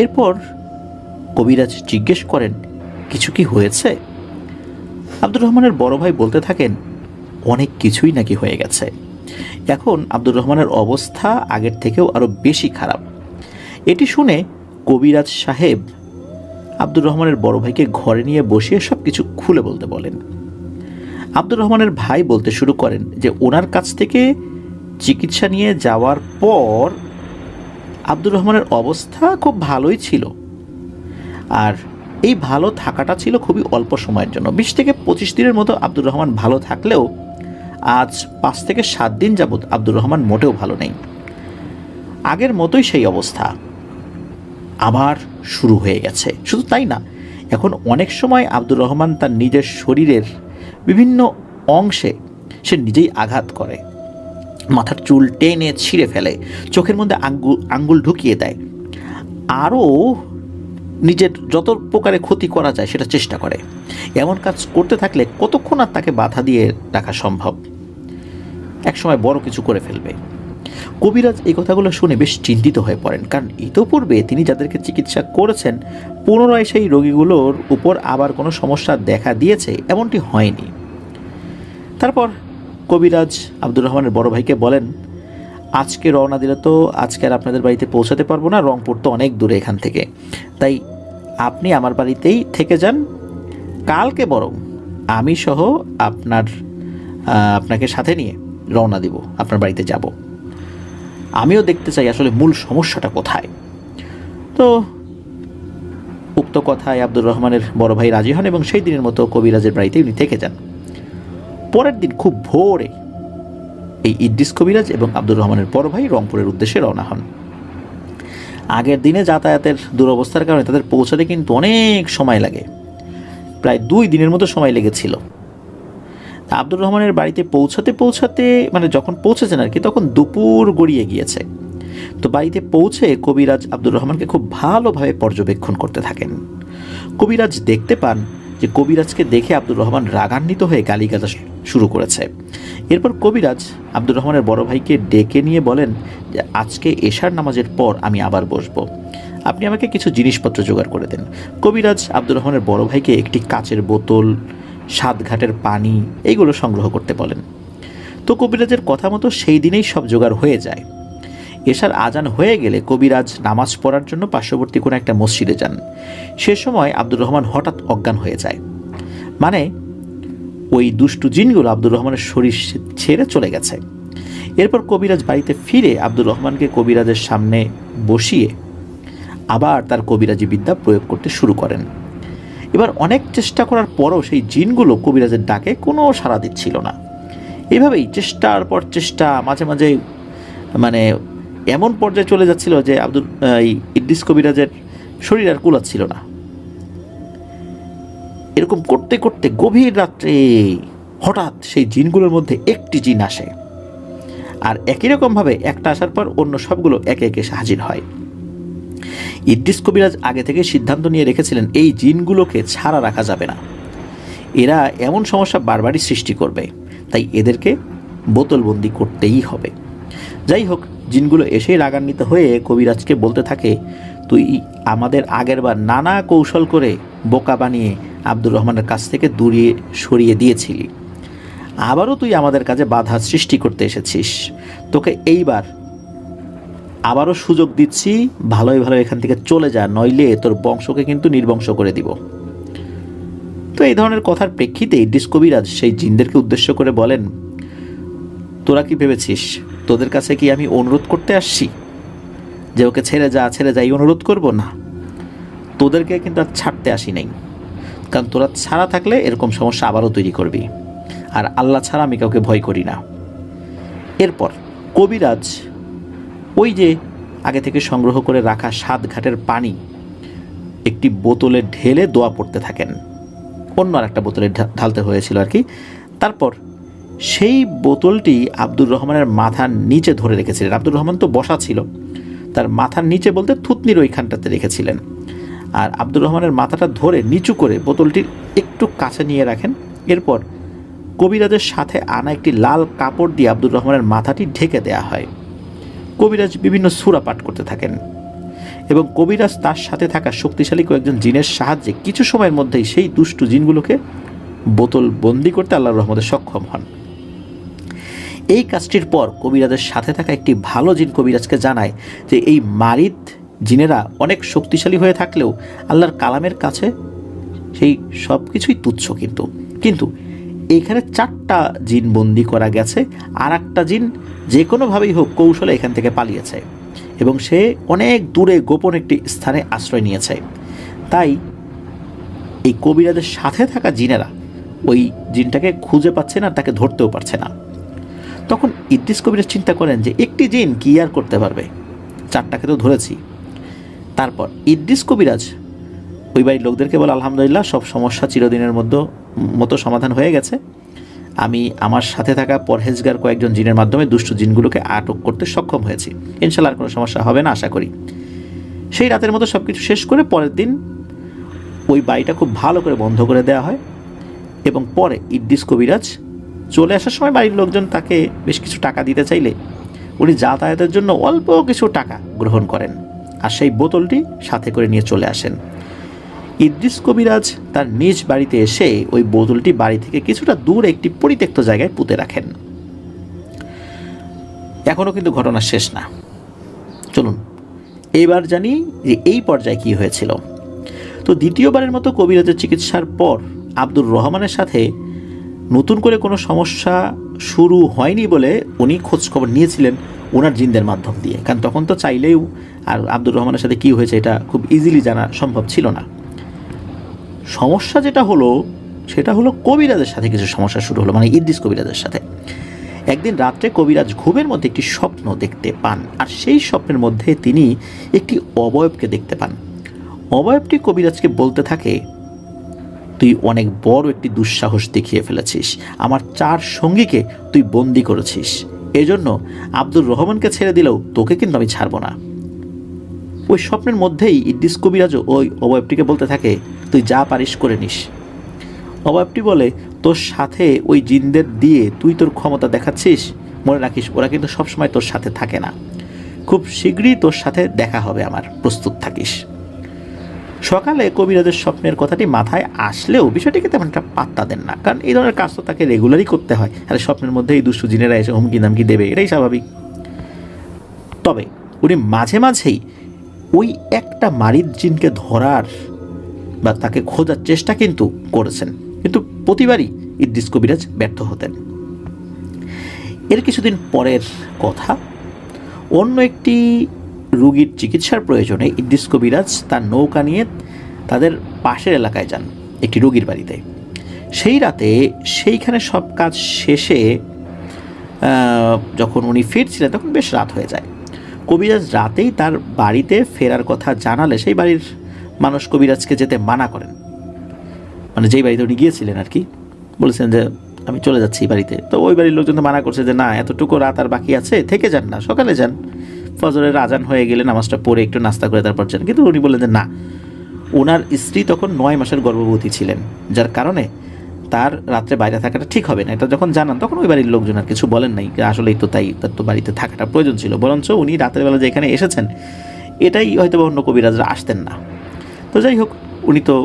এরপর কবিরাজ জিজ্ঞেস করেন, কিছু কি হয়েছে? আব্দুর রহমানের বড় ভাই বলতে থাকেন, অনেক কিছুই নাকি হয়ে গেছে। এখন আব্দুর রহমানের অবস্থা আগের থেকেও আরও বেশি খারাপ। এটি শুনে কবিরাজ সাহেব আব্দুর রহমানের বড় ভাইকে ঘরে নিয়ে বসিয়ে সব কিছু খুলে বলতে বলেন। আব্দুর রহমানের ভাই বলতে শুরু করেন যে ওনার কাছ থেকে চিকিৎসা নিয়ে যাওয়ার পর আব্দুর রহমানের অবস্থা খুব ভালোই ছিল, আর এই ভালো থাকাটা ছিল খুবই অল্প সময়ের জন্য। 20 থেকে 25 দিনের মতো আব্দুর রহমান ভালো থাকলেও আজ 5 থেকে 7 দিন যাবৎ আব্দুর রহমান মোটেও ভালো নেই। আগের মতোই সেই অবস্থা আবার শুরু হয়ে গেছে। শুধু তাই না, এখন অনেক সময় আব্দুর রহমান তার নিজের শরীরের বিভিন্ন অংশে সে নিজেই আঘাত করে, মাথার চুল টেনে ছিঁড়ে ফেলে, চোখের মধ্যে আঙ্গুল ঢুকিয়ে দেয়, আরও নিজের যত প্রকারে ক্ষতি করা যায় সেটা চেষ্টা করে। এমন কাজ করতে থাকলে কতক্ষণ আর তাকে বাধা দিয়ে রাখা সম্ভব? একসময় বড় কিছু করে ফেলবে। কবিরাজ এই কথাগুলো শুনে বেশ চিন্তিত হয়ে পড়েন, কারণ ইতোপূর্বে তিনি যাদেরকে চিকিৎসা করেছেন পুনরায় সেই রোগীগুলোর উপর আবার কোনো সমস্যা দেখা দিয়েছে এমনটি হয়নি। তারপর কবিরাজ আব্দুর রহমানের বড় ভাইকে বলেন, আজকে রওনা দিলে তো আজকে আর আপনাদের বাড়িতে পৌঁছাতে পারবো না, রংপুর তো অনেক দূরে এখান থেকে, তাই আপনি আমার বাড়িতেই থেকে যান, কালকে বরং আমি সহ আপনাকে সাথে নিয়ে রওনা দিব, আপনার বাড়িতে যাব, আমিও দেখতে চাই আসলে মূল সমস্যাটা কোথায়। তো উক্ত কথায় আব্দুর রহমানের বড় ভাই রাজি হন এবং সেই দিনের মতো কবিরাজের বাড়িতে উনি থেকে যান। পরের দিন খুব ভোরে এই ইদ্রিস কবিরাজ এবং আব্দুর রহমানের বড় ভাই রংপুরের উদ্দেশ্যে রওনা হন। আগের দিনে যাতায়াতের দুরবস্থার কারণে তাদের পৌঁছাতে কিন্তু অনেক সময় লাগে, প্রায় 2 দিনের মতো সময় লেগেছিল। আব্দুর রহমানের বাড়িতে পৌঁছাতে মানে যখন পৌঁছেছেন আর কি, তখন দুপুর গড়িয়ে গিয়েছে। তো বাড়িতে পৌঁছে কবিরাজ আব্দুর রহমানকে খুব ভালোভাবে পর্যবেক্ষণ করতে থাকেন। কবিরাজ দেখতে পান যে কবিরাজকে দেখে আব্দুর রহমান রাগান্বিত হয়ে গালিগালাজ শুরু করেছে। এরপর কবিরাজ আব্দুর রহমানের বড় ভাইকে ডেকে নিয়ে বলেন যে আজকে এশার নামাজের পর আমি আবার বসবো, আপনি আমাকে কিছু জিনিসপত্র জোগাড় করে দেন। কবিরাজ আব্দুর রহমানের বড় ভাইকে একটি কাচের বোতল, 7 ঘাটের পানি এইগুলো সংগ্রহ করতে বলেন। তো কবিরাজের কথা মতো সেই দিনেই সব জোগাড় হয়ে যায়। এশার আজান হয়ে গেলে কবিরাজ নামাজ পড়ার জন্য পার্শ্ববর্তী কোনো একটা মসজিদে যান। সে সময় আব্দুর রহমান হঠাৎ অজ্ঞান হয়ে যায়, মানে ওই দুষ্টু জিনগুলো আব্দুর রহমানের শরীর ছেড়ে চলে গেছে। এরপর কবিরাজ বাড়িতে ফিরে আব্দুর রহমানকে কবিরাজের সামনে বসিয়ে আবার তার কবিরাজি বিদ্যা প্রয়োগ করতে শুরু করেন। এবার অনেক চেষ্টা করার পরও সেই জিনগুলো কবিরাজের ডাকে কোনো সাড়া দিচ্ছিল না। এভাবেই চেষ্টার পর চেষ্টা, মাঝে মাঝে মানে এমন পর্যায়ে চলে যাচ্ছিল যে ইদ্রিস কবিরাজের শরীর আর কুলাচ্ছিল না। এরকম করতে করতে গভীর রাত্রে হঠাৎ সেই জিনগুলোর মধ্যে একটি জিন আসে, আর একই রকমভাবে একটা আসার পর অন্য সবগুলো একে একে হাজির হয়। ইদ্রিস কবিরাজ আগে থেকে সিদ্ধান্ত নিয়ে রেখেছিলেন এই জিনগুলোকে ছাড়া রাখা যাবে না, এরা এমন সমস্যা বারবারই সৃষ্টি করবে, তাই এদেরকে বোতলবন্দি করতেই হবে। যাই হোক, জিনগুলো এসেই রাগান্বিত হয়ে কবিরাজকে বলতে থাকে, তুই আমাদের আগেরবার নানা কৌশল করে বোকা বানিয়ে আব্দুর রহমানের কাছ থেকে দূরে সরিয়ে দিয়েছিলি, আবারও তুই আমাদের কাছে বাধা সৃষ্টি করতে এসেছিস, তোকে এইবার আবারও সুযোগ দিচ্ছি, ভালোই ভালো এখান থেকে চলে যা, নইলে তোর বংশকে কিন্তু নির্বংশ করে দিব। তো এই ধরনের কথার প্রেক্ষিতে ইদ্রিস কবিরাজ সেই জিনদেরকে উদ্দেশ্য করে বলেন, তোরা কি ভেবেছিস তোদের কাছে কি আমি অনুরোধ করতে আসছি যে ওকে ছেড়ে যা এই অনুরোধ করব না? তোদেরকে কিন্তু আর ছাড়তে আসি নাই, কারণ তোরা ছাড়া থাকলে এরকম সমস্যা আবারও তৈরি করবি, আর আল্লাহ ছাড়া আমি কাউকে ভয় করি না। এরপর কবিরাজ ওই যে আগে থেকে সংগ্রহ করে রাখা 7 ঘাটের পানি একটি বোতলে ঢেলে দোয়া পড়তে থাকেন, অন্য আর একটা বোতলে ঢালতে হয়েছিল আর কি। তারপর সেই বোতলটি আব্দুর রহমানের মাথার নিচে ধরে রেখেছিলেন। আব্দুর রহমান তো বসা ছিল, তার মাথার নিচে বলতে থুতনির ওইখানটাতে রেখেছিলেন, আর আব্দুর রহমানের মাথাটা ধরে নিচু করে বোতলটির একটু কাছে নিয়ে রাখেন। এরপর কবিরাজের সাথে আনা একটি লাল কাপড় দিয়ে আব্দুর রহমানের মাথাটি ঢেকে দেয়া হয়। কবিরাজ বিভিন্ন সূরা পাঠ করতে থাকেন এবং কবিরাজ তার সাথে থাকা শক্তিশালী কয়েকজন জিনের সাহায্যে কিছু সময়ের মধ্যেই সেই দুষ্টু জিনগুলোকে বোতল বন্দি করতে আল্লাহর রহমতে সক্ষম হন। এই কাজটির পর কবিরাজের সাথে থাকা একটি ভালো জিন কবিরাজকে জানায় যে এই মারিদ জিনেরা অনেক শক্তিশালী হয়ে থাকলেও আল্লাহর কালামের কাছে সেই সব কিছুই তুচ্ছ, কিন্তু এইখানে 4টা জিন বন্দি করা গেছে, আর একটা জিন যে কোনোভাবেই হোক কৌশলে এখান থেকে পালিয়েছে এবং সে অনেক দূরে গোপন একটি স্থানে আশ্রয় নিয়েছে। তাই এই কবিরাজের সাথে থাকা জিনেরা ওই জিনটাকে খুঁজে পাচ্ছে না, তাকে ধরতেও পারছে না। তখন ইদ্রিস কবিরাজ চিন্তা করেন যে একটি জিন কি আর করতে পারবে, 4টাকে তো ধরেছি। তারপর ইদ্রিস কবিরাজ ওই বাড়ির লোকদেরকে বলে, আলহামদুলিল্লাহ সব সমস্যা চিরদিনের মতো সমাধান হয়ে গেছে, আমি আমার সাথে থাকা পরহেজগার কয়েকজন জিনের মাধ্যমে দুষ্ট জিনগুলোকে আটক করতে সক্ষম হয়েছি, ইনশাল্লাহ আর কোনো সমস্যা হবে না আশা করি। সেই রাতের মতো সব কিছু শেষ করে পরের দিন ওই বাড়িটা খুব ভালো করে বন্ধ করে দেওয়া হয় এবং পরে ইদ্রিস কবিরাজ চলে আসার সময় বাড়ির লোকজন তাকে বেশ কিছু টাকা দিতে চাইলে উনি যাতায়াতের জন্য অল্প কিছু টাকা গ্রহণ করেন আর সেই বোতলটি সাথে করে নিয়ে চলে আসেন। ইদ্রিস কবিরাজ তার নিজ বাড়িতে এসে ওই বোতলটি বাড়ি থেকে কিছুটা দূর একটি পরিত্যক্ত জায়গায় পুঁতে রাখেন। এখনো কিন্তু ঘটনা শেষ না, চলুন এইবার জানি যে এই পর্যায়ে কি হয়েছিল। তো দ্বিতীয়বারের মতো কবিরাজের চিকিৎসার পর আব্দুর রহমানের সাথে নতুন করে কোনো সমস্যা শুরু হয়নি বলে উনি খোঁজখবর নিয়েছিলেন ওনার জিনদের মাধ্যম দিয়ে, কারণ তখন তো চাইলেও আর আব্দুর রহমানের সাথে কি হয়েছে এটা খুব ইজিলি জানা সম্ভব ছিল না। সমস্যা যেটা হলো সেটা হলো কবিরাজের সাথে কিছু সমস্যা শুরু হলো, মানে ইদ্রিস কবিরাজের সাথে। একদিন রাত্রে কবিরাজ ঘুমের মধ্যে একটি স্বপ্ন দেখতে পান, আর সেই স্বপ্নের মধ্যে তিনি একটি অবয়বকে দেখতে পান। অবয়বটি কবিরাজকে বলতে থাকে, তুই অনেক বড় একটি দুঃসাহস দেখিয়ে ফেলেছিস, আমার 4 সঙ্গীকে তুই বন্দি করেছিস, এজন্য আব্দুর রহমানকে ছেড়ে দিলেও তোকে কিন্তু আমি ছাড়ব না। ওই স্বপ্নের মধ্যেই ইদ্রিস কবিরাজও ওই অবয়বটিকে বলতে থাকে, তুই যা পারিস করে নিস। অবয়বটি বলে, তোর সাথে ওই জিনদের দিয়ে তুই তোর ক্ষমতা দেখাচ্ছিস, মনে রাখিস ওরা কিন্তু সবসময় তোর সাথে থাকে না, খুব শীঘ্রই তোর সাথে দেখা হবে আমার, প্রস্তুত থাকিস। সকালে কবিরাজের স্বপ্নের কথাটি মাথায় আসলেও বিষয়টিকে তেমন একটা পাত্তা দেন না, কারণ এই ধরনের কাজ তো তাকে রেগুলারই করতে হয়, আর স্বপ্নের মধ্যে এই দুষ্টু জিনেরা এসে হুমকি দামকি দেবে, এটাই স্বাভাবিক। তবে উনি মাঝে মাঝেই ওই একটা মারিদ জিনকে ধরার বা তাকে খোঁজার চেষ্টা কিন্তু করেছেন, কিন্তু প্রতিবারই ইদ্রিস কবিরাজ ব্যর্থ হতেন। এর কিছুদিন পরের কথা, অন্য একটি রোগীর চিকিৎসার প্রয়োজনে ইদ্রিস কবিরাজ তার নৌকা নিয়ে তাদের পাশের এলাকায় যান, একটি রোগীর বাড়িতে। সেই রাতে সেইখানে সব কাজ শেষে যখন উনি ফিরছিলেন তখন বেশ রাত হয়ে যায়। কবিরাজ রাতেই তার বাড়িতে ফেরার কথা জানালে সেই বাড়ির মানুষ কবিরাজকে যেতে মানা করেন, মানে যেই বাড়িতে উনি গিয়েছিলেন আর কি, বলেছেন যে আমি চলে যাচ্ছি বাড়িতে। তো ওই বাড়ির লোকজন তো মানা করছে যে না, এতটুকু রাত আর বাকি আছে, থেকে যান না, সকালে যান, ফজরের আজান হয়ে গেলে নামাজটা পড়ে একটু নাস্তা করে তারপর যান। কিন্তু উনি বললেন যে না, ওনার স্ত্রী তখন 9 মাসের গর্ভবতী ছিলেন, যার কারণে তার রাত্রে বাইরে থাকাটা ঠিক হবে না। এটা যখন জানান তখন ওই বাড়ির লোকজন আর কিছু বলেন নাই, আসলেই তো তাই, তার তো বাড়িতে থাকাটা প্রয়োজন ছিল, বরঞ্চ উনি রাতের বেলা যে এখানে এসেছেন এটাই হয়তো অন্য কবিরাজরা আসতেন না। তো যাই হোক, উনি তো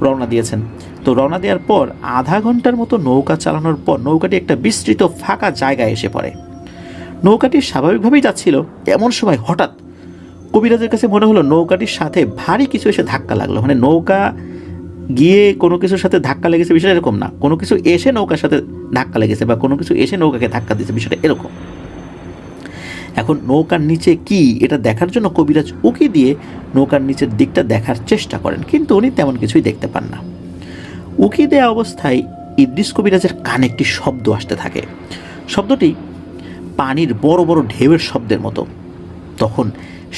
রওনা দিয়েছেন। তো রওনা দেওয়ার পর আধা ঘন্টার মতো নৌকা চালানোর পর নৌকাটি একটা বিস্তৃত ফাঁকা জায়গায় এসে পড়ে। নৌকাটি স্বাভাবিকভাবেই যাচ্ছিল, এমন সময় হঠাৎ কবিরাজের কাছে মনে হলো নৌকাটির সাথে ভারী কিছু এসে ধাক্কা লাগলো। মানে নৌকা গিয়ে কোনো কিছুর সাথে ধাক্কা লেগেছে বিষয়টা এরকম না, কোনো কিছু এসে নৌকার সাথে ধাক্কা লেগেছে বা কোনো কিছু এসে নৌকাকে ধাক্কা দিয়েছে, বিষয়টা এরকম। এখন নৌকার নিচে কি এটা দেখার জন্য কবিরাজ উকি দিয়ে নৌকার নিচের দিকটা দেখার চেষ্টা করেন, কিন্তু উনি তেমন কিছুই দেখতে পান না। উকি দেয়া অবস্থায় ইদ্রিস কবিরাজের কানে একটি শব্দ আসতে থাকে। শব্দটি পানির বড় বড় ঢেউয়ের শব্দের মতো। তখন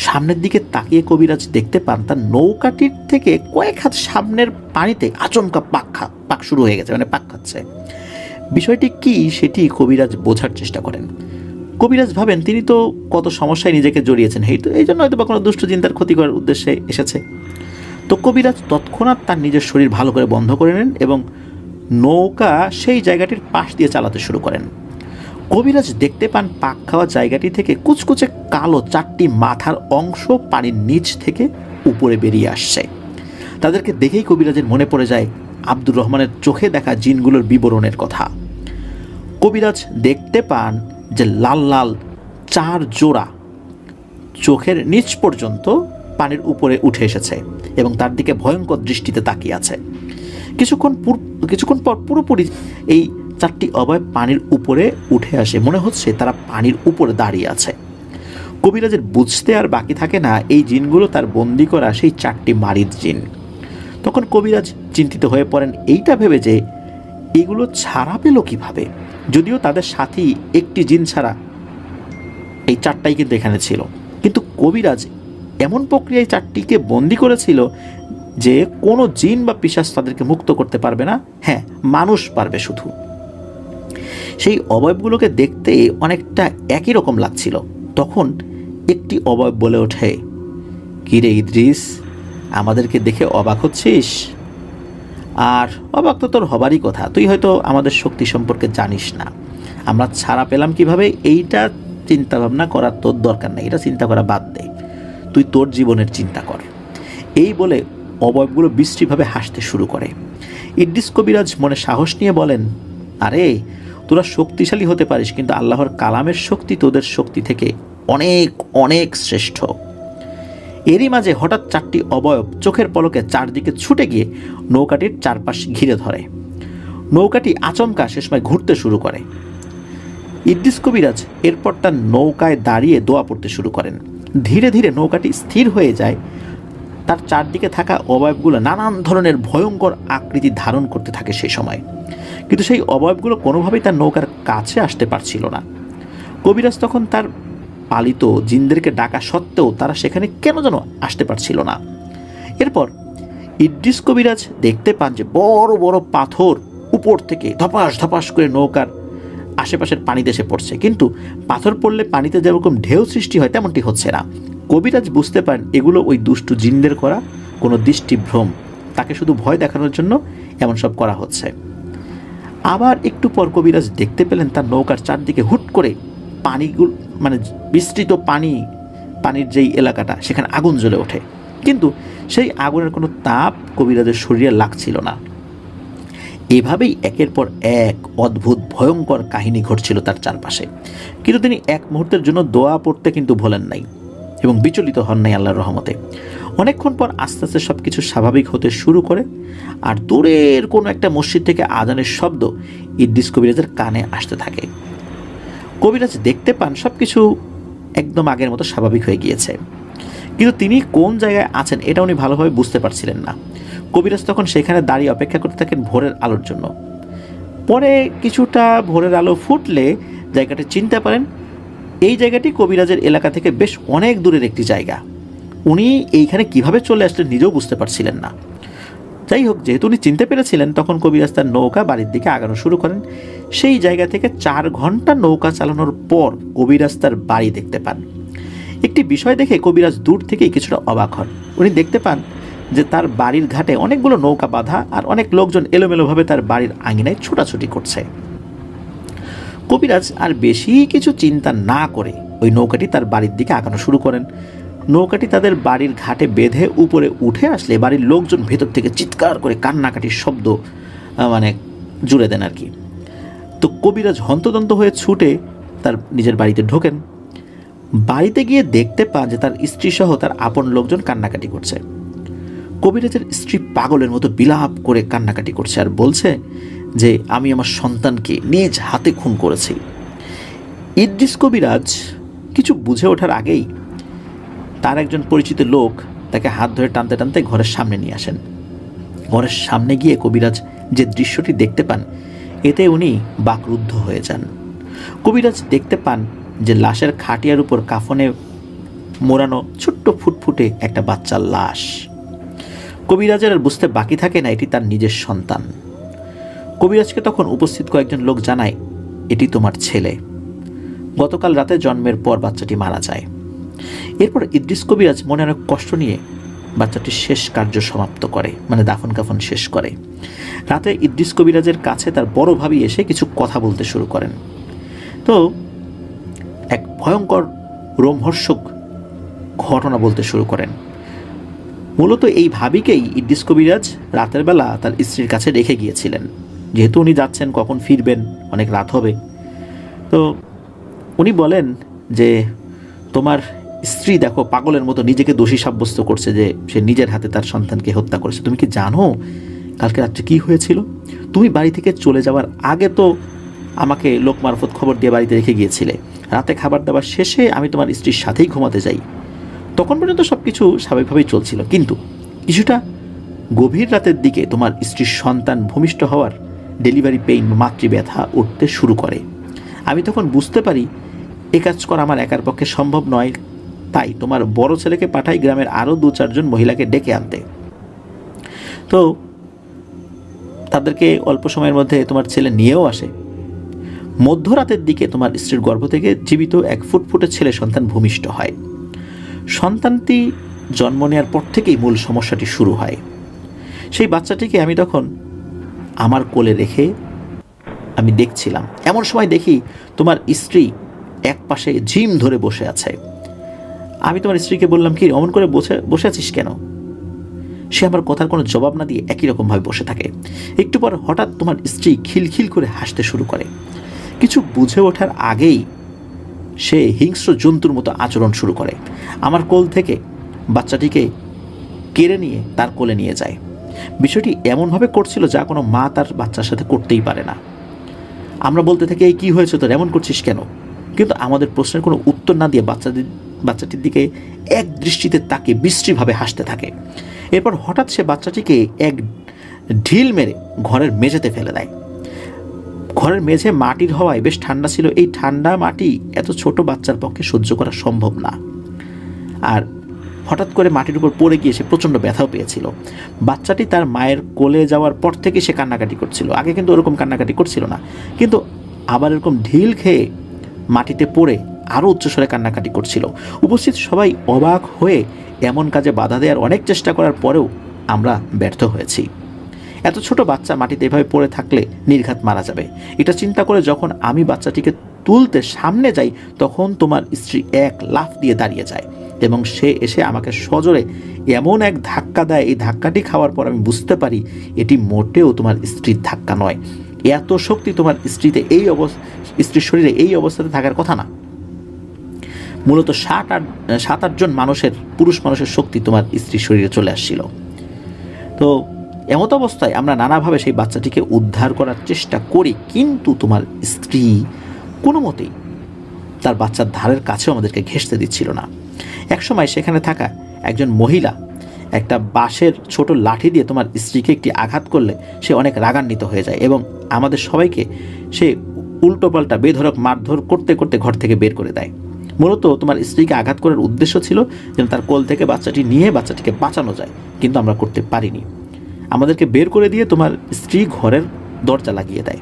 সামনের দিকে তাকিয়ে কবিরাজ দেখতে পান তার নৌকাটির থেকে কয়েক হাত সামনের পানিতে আচমকা পাক শুরু হয়ে গেছে, মানে পাক খাচ্ছে। বিষয়টি কি সেটি কবিরাজ বোঝার চেষ্টা করেন। কবিরাজ ভাবেন তিনি তো কত সমস্যায় নিজেকে জড়িয়েছেন, এই জন্য হয়তো বা কোনো দুষ্ট চিন্তার ক্ষতি করার উদ্দেশ্যে এসেছে। তো কবিরাজ তৎক্ষণাৎ তার নিজের শরীর ভালো করে বন্ধ করে নেন এবং নৌকা সেই জায়গাটির পাশ দিয়ে চালাতে শুরু করেন। কবিরাজ দেখতে পান পাক খাওয়া জায়গাটি থেকে কুচকুচে কালো 4টি মাথার অংশ পানির নিচ থেকে উপরে বেরিয়ে আসছে। তাদেরকে দেখেই কবিরাজের মনে পড়ে যায় আব্দুর রহমানের চোখে দেখা জিনগুলোর বিবরণের কথা। কবিরাজ দেখতে পান যে লাল লাল 4 জোড়া চোখের নিচ পর্যন্ত পানির উপরে উঠে এসেছে এবং তার দিকে ভয়ঙ্কর দৃষ্টিতে তাকিয়ে আছে। কিছুক্ষণ পর পুরোপুরি এই 4টি অবয়ব পানির উপরে উঠে আসে, মনে হচ্ছে তারা পানির উপরে দাঁড়িয়ে আছে। কবিরাজের বুঝতে আর বাকি থাকে না এই জিনগুলো তার বন্দি করা সেই 4টি মারিদ জিন। তখন কবিরাজ চিন্তিত হয়ে পড়েন এইটা ভেবে যে এগুলো ছাড়া পেল কিভাবে, যদিও তাদের সাথী একটি জিন ছাড়া এই 4টাই কিন্তু এখানে ছিল। কিন্তু কবিরাজ এমন প্রক্রিয়ায় 4টিকে বন্দি করেছিল যে কোনো জিন বা পিশাচ তাদেরকে মুক্ত করতে পারবে না, হ্যাঁ মানুষ পারবে শুধু। সেই অবয়বগুলোকে দেখতে অনেকটা একই রকম লাগছিল। তখন একটি অবয়ব বলে ওঠে, কিরে ইদ্রিস, আমাদেরকে দেখে অবাক হচ্ছিস? আর অবাক তো তোর হবারই কথা, তুই হয়তো আমাদের শক্তি সম্পর্কে জানিস না। আমরা ছাড়া পেলাম কিভাবে এইটা চিন্তা ভাবনা করার তোর দরকার নেই, এটা চিন্তা করা বাদ দে, তুই তোর জীবনের চিন্তা কর। এই বলে অবয়বগুলো বিশ্রীভাবে হাসতে শুরু করে। ইদ্রিস কবিরাজ মনে সাহস নিয়ে বলেন, আরে তোরা শক্তিশালী হতে পারিস, কিন্তু আল্লাহর কালামের শক্তি তোদের শক্তি থেকে অনেক অনেক শ্রেষ্ঠ। এরই মাঝে হঠাৎ 4টি অবয়ব চোখের পলকে চারদিকে ছুটে গিয়ে নৌকাটির চারপাশ ঘিরে ধরে। নৌকাটি আচমকা সে সময় ঘুরতে শুরু করে। ইদ্রিস কবিরাজ এরপর তার নৌকায় দাঁড়িয়ে দোয়া পড়তে শুরু করেন। ধীরে ধীরে নৌকাটি স্থির হয়ে যায়। তার চারদিকে থাকা অবয়বগুলো নানান ধরনের ভয়ঙ্কর আকৃতি ধারণ করতে থাকে সেই সময়, কিন্তু সেই অবয়বগুলো কোনোভাবেই তার নৌকার কাছে আসতে পারছিল না। কবিরাজ তখন তার পালিত জিনদেরকে ডাকা সত্ত্বেও তারা সেখানে কেন যেন আসতে পারছিল না। এরপর ইদ্রিস কবিরাজ দেখতে পান যে বড় বড় পাথর উপর থেকে ধপাস ধপাস করে নৌকার আশেপাশের পানিতে এসে পড়ছে, কিন্তু পাথর পড়লে পানিতে যেরকম ঢেউ সৃষ্টি হয় তেমনটি হচ্ছে না। কবিরাজ বুঝতে পারেন এগুলো ওই দুষ্টু জিনদের করা কোনো দৃষ্টিভ্রম, তাকে শুধু ভয় দেখানোর জন্য এমন সব করা হচ্ছে। আবার একটু পর কবিরাজ দেখতে পেলেন তার নৌকার চারদিকে হুট করে পানিগুলো মানে বিস্তৃত পানির যেই এলাকাটা সেখানে আগুন জ্বলে ওঠে, কিন্তু সেই আগুনের কোনো তাপ কবিরাজের শরীরে লাগছিল না। এভাবেই একের পর এক অদ্ভুত ভয়ঙ্কর কাহিনী ঘটছিল তার চারপাশে, কিন্তু তিনি এক মুহূর্তের জন্য দোয়া পড়তে কিন্তু ভোলেন নাই এবং বিচলিত হন নাই আল্লাহর রহমতে। অনেকক্ষণ পর আস্তে আস্তে সব কিছু স্বাভাবিক হতে শুরু করে, আর দূরের কোনো একটা মসজিদ থেকে আজানের শব্দ ইদ্রিস কবিরাজের কানে আসতে থাকে। কবিরাজ দেখতে পান সব কিছু একদম আগের মতো স্বাভাবিক হয়ে গিয়েছে, কিন্তু তিনি কোন জায়গায় আছেন এটা উনি ভালোভাবে বুঝতে পারছিলেন না। কবিরাজ তখন সেখানে দাঁড়িয়ে অপেক্ষা করতে থাকেন ভোরের আলোর জন্য। পরে কিছুটা ভোরের আলো ফুটলে জায়গাটা চিনতে পারেন এই জায়গাটি কবিরাজের এলাকা থেকে বেশ অনেক দূরের একটি জায়গা। উনি এইখানে কিভাবে চলে আসলেন নিজেও বুঝতে পারছিলেন না। যাই হোক, যেহেতু উনি চিনতে পেরেছিলেন, তখন কবিরাজ তার নৌকা বাড়ির দিকে আগানো শুরু করেন। সেই জায়গা থেকে 4 ঘন্টা নৌকা চালানোর পর কবিরাজ তার বাড়ি দেখতে পান। একটি বিষয় দেখে কবিরাজ দূর থেকেই কিছুটা অবাক হন। উনি দেখতে পান যে তার বাড়ির ঘাটে অনেকগুলো নৌকা বাঁধা, আর অনেক লোকজন এলোমেলোভাবে তার বাড়ির আঙিনায় ছোটাছুটি করছে। কবিরাজ আর বেশি কিছু চিন্তা না করে ওই নৌকাটি তার বাড়ির দিকে আগানো শুরু করেন। নৌকাটি তাদের বাড়ির ঘাটে বেঁধে উপরে উঠে আসলে বাড়ির লোকজন ভেতর থেকে চিৎকার করে কান্নাকাটির শব্দ জুড়ে দেন আর কি। তো কবিরাজ হন্তদন্ত হয়ে ছুটে তার নিজের বাড়িতে ঢোকেন। বাড়িতে গিয়ে দেখতে পান যে তার স্ত্রী সহ তার আপন লোকজন কান্নাকাটি করছে। কবিরাজের স্ত্রী পাগলের মতো বিলাপ করে কান্নাকাটি করছে আর বলছে যে আমি আমার সন্তানকে নিজ হাতে খুন করেছি। ইদ্রিস কবিরাজ কিছু বুঝে ওঠার আগেই তার একজন পরিচিত লোক তাকে হাত ধরে টানতে টানতে ঘরের সামনে নিয়ে আসেন। ঘরের সামনে গিয়ে কবিরাজ যে দৃশ্যটি দেখতে পান এতে উনি বাকরুদ্ধ হয়ে যান। কবিরাজ দেখতে পান যে লাশের খাটিয়ার উপর কাফনে মোড়ানো ছোট্ট ফুটফুটে একটা বাচ্চার লাশ। কবিরাজের আর বুঝতে বাকি থাকে না এটি তার নিজের সন্তান। কবিরাজকে তখন উপস্থিত কয়েকজন লোক জানায়, এটি তোমার ছেলে, গতকাল রাতে জন্মের পর বাচ্চাটি মারা যায়। এরপর ইদ্রিস কবিরাজ মনে অনেক কষ্ট নিয়ে বাচ্চাটির শেষ কার্য সমাপ্ত করে, মানে দাফন কাফন শেষ করে। রাতে ইদ্রিস কবিরাজের কাছে তার বড় ভাবি এসে কিছু কথা বলতে শুরু করেন। তো এক ভয়ঙ্কর রোমহর্ষক ঘটনা বলতে শুরু করেন। মূলত এই ভাবিকেই ইদ্রিস কবিরাজ রাতের বেলা তার স্ত্রীর কাছে রেখে গিয়েছিলেন, যেহেতু উনি যাচ্ছেন কখন ফিরবেন, অনেক রাত হবে। তো উনি বলেন যে তোমার স্ত্রী দেখো পাগলের মতো নিজেকে দোষী সাব্যস্ত করছে যে সে নিজের হাতে তার সন্তানকে হত্যা করেছে। তুমি কি জানো কালকে রাত্রে কি হয়েছিল? তুমি বাড়ি থেকে চলে যাওয়ার আগে তো আমাকে লোক মারফত খবর দিয়ে বাড়িতে রেখে গিয়েছিলে। রাতে খাবার দাবার শেষে আমি তোমার স্ত্রীর সাথেই ঘুমাতে যাই, তখন পর্যন্ত সব কিছু স্বাভাবিকভাবেই চলছিল, কিন্তু কিছুটা গভীর রাতের দিকে তোমার স্ত্রীর সন্তান ভূমিষ্ঠ হওয়ার ডেলিভারি পেইন মাতৃব্যথা উঠতে শুরু করে। আমি তখন বুঝতে পারি এ কাজ করা আমার একার পক্ষে সম্ভব নয়, তাই তোমার বড় ছেলেকে পাঠাই গ্রামের আরও 2-4 জন মহিলাকে ডেকে আনতে। তো তাদেরকে অল্প সময়ের মধ্যে তোমার ছেলে নিয়েও আসে। মধ্যরাতের দিকে তোমার স্ত্রীর গর্ভ থেকে জীবিত এক ফুটফুটে ছেলে সন্তান ভূমিষ্ঠ হয়। সন্তানটি জন্ম নেওয়ার পর থেকেই মূল সমস্যাটি শুরু হয়। সেই বাচ্চাটিকে আমি তখন আমার কোলে রেখে আমি দেখছিলাম। এমন সময় দেখি তোমার স্ত্রী এক পাশে ঝিম ধরে বসে আছে। আমি তোমার স্ত্রীকে বললাম, কি অমন করে বসে আছিস কেন? সে আমার কথার কোনো জবাব না দিয়ে একই রকমভাবে বসে থাকে। একটু পর হঠাৎ তোমার স্ত্রী খিলখিল করে হাসতে শুরু করে। কিছু বুঝে ওঠার আগেই সে হিংস্র জন্তুর মতো আচরণ শুরু করে। আমার কোল থেকে বাচ্চাটিকে কেড়ে নিয়ে তার কোলে নিয়ে যায়। বিষয়টি এমনভাবে করছিল যা কোনো মা তার বাচ্চার সাথে করতেই পারে না। আমরা বলতে থাকি, এই কী হয়েছে তোর, এমন করছিস কেন? কিন্তু আমাদের প্রশ্নের কোনো উত্তর না দিয়ে বাচ্চাটির দিকে এক দৃষ্টিতে তাকে বিশ্রীভাবে হাসতে থাকে। এরপর হঠাৎ সে বাচ্চাটিকে এক ঢিল মেরে ঘরের মেঝেতে ফেলে দেয়। ঘরের মেঝে মাটির হওয়ায় বেশ ঠান্ডা ছিল। এই ঠান্ডা মাটি এত ছোট বাচ্চার পক্ষে সহ্য করা সম্ভব না। আর হঠাৎ করে মাটির উপর পড়ে গিয়ে সে প্রচণ্ড ব্যথাও পেয়েছিল। বাচ্চাটি তার মায়ের কোলে যাওয়ার পর থেকে সে কান্নাকাটি করছিল। আগে কিন্তু ওরকম কান্নাকাটি করছিল না, কিন্তু আবার এরকম ঢিল খেয়ে মাটিতে পড়ে আরও উচ্চস্বরে কান্নাকাটি করছিল। উপস্থিত সবাই অবাক হয়ে এমন কাজে বাধা দেওয়ার অনেক চেষ্টা করার পরেও আমরা ব্যর্থ হয়েছি। এত ছোট বাচ্চা মাটিতে এভাবে পড়ে থাকলে নির্ঘাত মারা যাবে। এটা চিন্তা করে যখন আমি বাচ্চাটিকে তুলতে সামনে যাই, তখন তোমার স্ত্রী এক লাফ দিয়ে দাঁড়িয়ে যায় এবং সে এসে আমাকে সজোরে এমন এক ধাক্কা দেয়। এই ধাক্কাটি খাওয়ার পর আমি বুঝতে পারি এটি মোটেও তোমার স্ত্রীর ধাক্কা নয়। এত শক্তি তোমার স্ত্রীর শরীরে এই অবস্থাতে থাকার কথা না। মূলত 7-8 জন পুরুষ মানুষের শক্তি তোমার স্ত্রীর শরীরে চলে আসছিল। তো এমত অবস্থায় আমরা নানাভাবে সেই বাচ্চাটিকে উদ্ধার করার চেষ্টা করি, কিন্তু তোমার স্ত্রী কোনো মতেই তার বাচ্চার ধারের কাছেও আমাদেরকে ঘেঁষতে দিচ্ছিল না। একসময় সেখানে থাকা একজন মহিলা একটা বাঁশের ছোট লাঠি দিয়ে তোমার স্ত্রীকে একটি আঘাত করলে সে অনেক রাগান্বিত হয়ে যায় এবং আমাদের সবাইকে সে উল্টোপাল্টা বেধড়ক মারধর করতে করতে ঘর থেকে বের করে দেয়। মূলত তোমার স্ত্রীকে আঘাত করার উদ্দেশ্য ছিল যেন তার কোল থেকে বাচ্চাটি নিয়ে বাচ্চাটিকে বাঁচানো যায়, কিন্তু আমরা করতে পারিনি। আমাদেরকে বের করে দিয়ে তোমার স্ত্রী ঘরের দরজা লাগিয়ে দেয়।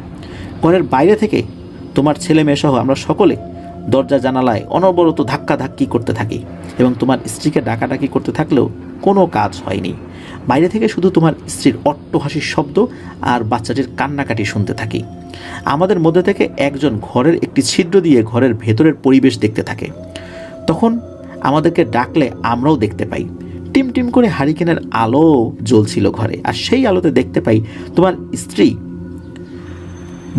ঘরের বাইরে থেকে তোমার ছেলে মেয়ে সহ আমরা সকলে দরজা জানালায় অনবরত ধাক্কাধাক্কি করতে থাকি এবং তোমার স্ত্রীকে ডাকাডাকি করতে থাকলেও কোনো কাজ হয়নি। বাইরে থেকে শুধু তোমার স্ত্রীর অট্টহাসির শব্দ আর বাচ্চাটির কান্নাকাটি শুনতে থাকি। আমাদের মধ্যে থেকে একজন ঘরের একটি ছিদ্র দিয়ে ঘরের ভেতরের পরিবেশ দেখতে থাকে। তখন আমাদেরকে ডাকলে আমরাও দেখতে পাই টিম টিম করে হারিকেনের আলো জ্বলছিল ঘরে, আর সেই আলোতে দেখতে পাই তোমার স্ত্রী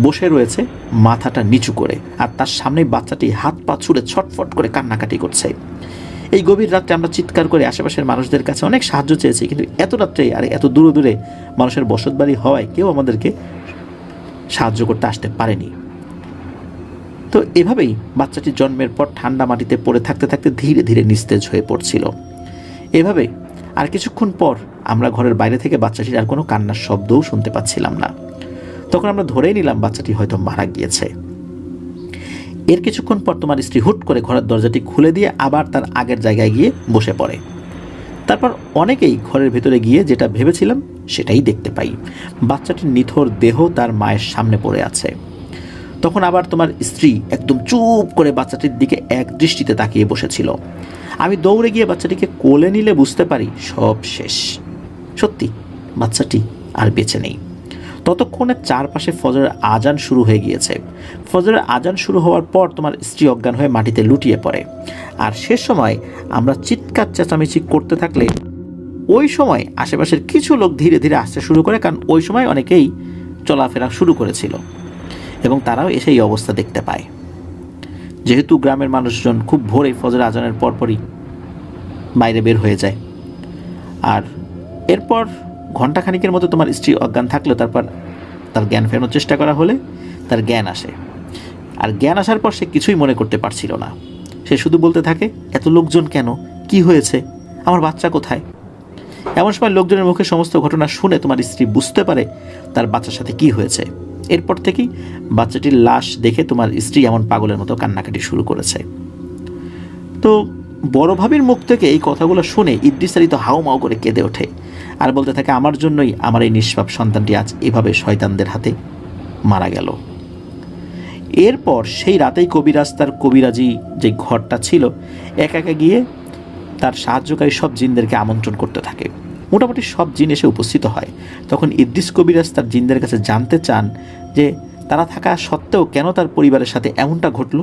বসে রয়েছে মাথাটা নিচু করে, আর তার সামনে বাচ্চাটি হাত পা ছুড়ে ছটফট করে কান্নাকাটি করছে। এই গভীর রাত্রে আমরা চিৎকার করে আশেপাশের মানুষদের কাছে অনেক সাহায্য চেয়েছি, কিন্তু এত রাত্রে আর এত দূরে দূরে মানুষের বসতবাড়ি হওয়ায় কেউ আমাদেরকে সাহায্য করতে আসতে পারেনি। তো এভাবেই বাচ্চাটি জন্মের পর ঠান্ডা মাটিতে পড়ে থাকতে থাকতে ধীরে ধীরে নিস্তেজ হয়ে পড়ছিল। এভাবে আর কিছুক্ষণ পর আমরা ঘরের বাইরে থেকে বাচ্চাটির আর কোনো কান্নার শব্দও শুনতে পাচ্ছিলাম না। তখন আমরা ধরেই নিলাম বাচ্চাটি হয়তো মারা গিয়েছে। এর কিছুক্ষণ পর তোমার স্ত্রী হুট করে ঘরের দরজাটি খুলে দিয়ে আবার তার আগের জায়গায় গিয়ে বসে পড়ে। তারপর অনেকেই ঘরের ভেতরে গিয়ে যেটা ভেবেছিলাম সেটাই দেখতে পাই, বাচ্চাটির নিথর দেহ তার মায়ের সামনে পড়ে আছে। তখন আবার তোমার স্ত্রী একদম চুপ করে বাচ্চাটির দিকে এক দৃষ্টিতে তাকিয়ে বসেছিল। আমি দৌড়ে গিয়ে বাচ্চাটিকে কোলে নিলে বুঝতে পারি সব শেষ। সত্যি বাচ্চাটি আর বেঁচে নেই। ততক্ষণে চারপাশে ফজরের আজান শুরু হয়ে গিয়েছে। ফজরের আজান শুরু হওয়ার পর তোমার স্ত্রী অজ্ঞান হয়ে মাটিতে লুটিয়ে পড়ে। আর সে সময় আমরা চিৎকার চেঁচামেচি করতে থাকলে ওই সময় আশেপাশের কিছু লোক ধীরে ধীরে আসতে শুরু করে, কারণ ওই সময় অনেকেই চলাফেরা শুরু করেছিল এবং তারাও এসে এই অবস্থা দেখতে পায়। যেহেতু গ্রামের মানুষজন খুব ভোরে ফজর আজানের পরপরই বাইরে বের হয়ে যায়, আর এরপর ঘণ্টাখানিকের মতো তোমার স্ত্রী অজ্ঞান থাকলেও তারপর তার জ্ঞান ফেরানোর চেষ্টা করা হলে তার জ্ঞান আসে। আর জ্ঞান আসার পর সে কিছুই মনে করতে পারছিল না। সে শুধু বলতে থাকে, এত লোকজন কেন, কি হয়েছে, আমার বাচ্চা কোথায়? এমন সময় লোকজনের মুখে সমস্ত ঘটনা শুনে তোমার স্ত্রী বুঝতে পারে তার বাচ্চার সাথে কি হয়েছে। এরপর থেকেই বাচ্চাটির লাশ দেখে তোমার স্ত্রী এমন পাগলের মতো কান্নাকাটি শুরু করেছে। তো বড় ভাবির মুখ থেকে এই কথাগুলো শুনে ইদ্রিস আলী তো হাউমাউ করে কেঁদে ওঠে আর বলতে থাকে, আমার জন্যই আমার এই নিষ্পাপ সন্তানটি আজ এভাবে শয়তানদের হাতে মারা গেল। এরপর সেই রাতেই কবিরাজ তার কবিরাজি যে ঘরটা ছিল একা গিয়ে তার সাহায্যকারী সব জিনদেরকে আমন্ত্রণ করতে থাকে। মোটামুটি সব জিন এসে উপস্থিত হয়। তখন ইদ্রিস কবিরাজ তার জিনদের কাছে জানতে চান যে তারা থাকা সত্ত্বেও কেন তার পরিবারের সাথে এমনটা ঘটল।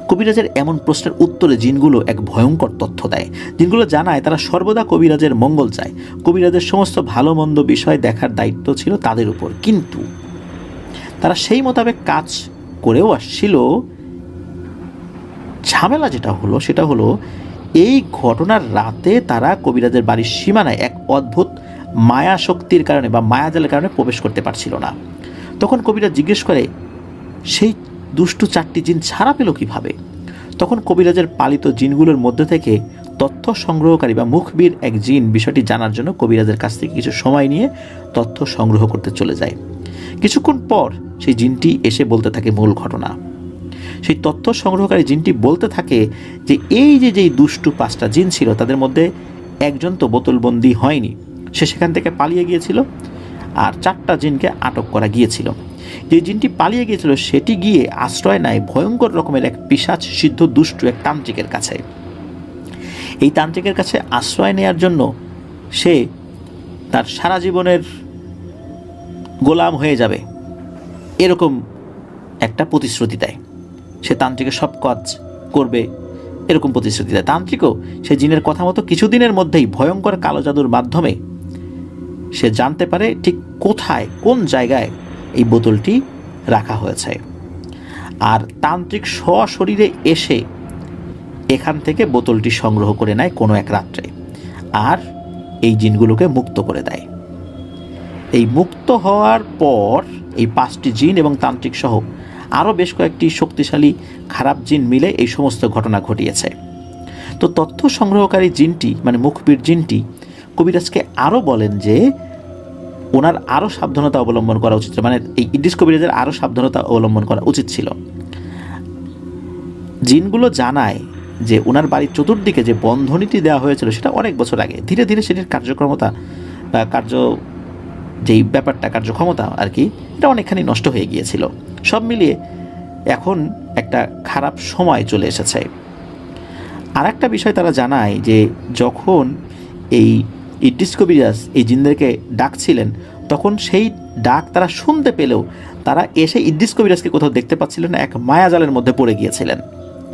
কবিরাজের এমন প্রশ্নের উত্তরে জিনগুলো এক ভয়ঙ্কর তথ্য দেয়। জিনগুলো জানায় তারা সর্বদা কবিরাজের মঙ্গল চায়, কবিরাজের সমস্ত ভালো মন্দ বিষয় দেখার দায়িত্ব ছিল তাদের উপর, কিন্তু তারা সেই মোতাবেক কাজ করেও আসছিল। ঝামেলা যেটা হলো সেটা হলো এই ঘটনার রাতে তারা কবিরাজের বাড়ির সীমানায় এক অদ্ভুত মায়া শক্তির কারণে বা মায়াজালের কারণে প্রবেশ করতে পারছিল না। তখন কবিরাজ জিজ্ঞেস করে সেই দুষ্টু 4টি জিন ছাড়া পেল কীভাবে? তখন কবিরাজের পালিত জিনগুলোর মধ্যে থেকে তথ্য সংগ্রহকারী বা মুখবির এক জিন বিষয়টি জানার জন্য কবিরাজের কাছ থেকে কিছু সময় নিয়ে তথ্য সংগ্রহ করতে চলে যায়। কিছুক্ষণ পর সেই জিনটি এসে বলতে থাকে মূল ঘটনা। সেই তথ্য সংগ্রহকারী জিনটি বলতে থাকে যে এই যেই দুষ্টু 5টা জিন ছিল তাদের মধ্যে একজন তো বোতলবন্দি হয়নি, সে সেখান থেকে পালিয়ে গিয়েছিল, আর 4টা জিনকে আটক করা গিয়েছিল। যে জিনটি পালিয়ে গিয়েছিল সেটি গিয়ে আশ্রয় নেয় ভয়ঙ্কর রকমের এক পিশাচ সিদ্ধ দুষ্টু এক তান্ত্রিকের কাছে। এই তান্ত্রিকের কাছে আশ্রয় নেয়ার জন্য সে তার সারা জীবনের গোলাম হয়ে যাবে এরকম একটা প্রতিশ্রুতি দেয়। সে তান্ত্রিকের সব কাজ করবে এরকম প্রতিশ্রুতি দেয়। তান্ত্রিকও সে জিনের কথা মতো কিছুদিনের মধ্যেই ভয়ঙ্কর কালো জাদুর মাধ্যমে সে জানতে পারে ঠিক কোথায় কোন জায়গায় এই বোতলটি রাখা হয়েছে, আর তান্ত্রিক সশরীরে এসে এখান থেকে বোতলটি সংগ্রহ করে নেয় কোনো এক রাত্রে, আর এই জিনগুলোকে মুক্ত করে দেয়। এই মুক্ত হওয়ার পর এই 5টি জিন এবং তান্ত্রিক সহ আরও বেশ কয়েকটি শক্তিশালী খারাপ জিন মিলে এই সমস্ত ঘটনা ঘটিয়েছে। তো তথ্য সংগ্রহকারী জিনটি মানে মুখবির জিনটি কবিরাজকে আরও বলেন যে ওনার আরও সাবধানতা অবলম্বন করা উচিত, মানে এই ইদ্রিস কবিরাজের আরও সাবধানতা অবলম্বন করা উচিত ছিল। জিনগুলো জানায় যে ওনার বাড়ির চতুর্দিকে যে বন্ধনীটি দেওয়া হয়েছিল সেটা অনেক বছর আগে ধীরে ধীরে সেটির কার্যক্ষমতা বা যেই ব্যাপারটা কার্যক্ষমতা আর কি, এটা অনেকখানি নষ্ট হয়ে গিয়েছিল। সব মিলিয়ে এখন একটা খারাপ সময় চলে এসেছে। আর একটা বিষয় তারা জানায় যে যখন এই ইদ্রিস কবিরাজ এই জিনদেরকে ডাকছিলেন তখন সেই ডাক তারা শুনতে পেলেও তারা এসে ইদ্রিস কবিরাজকে কোথাও দেখতে পাচ্ছিলেন না, এক মায়াজালের মধ্যে পড়ে গিয়েছিলেন,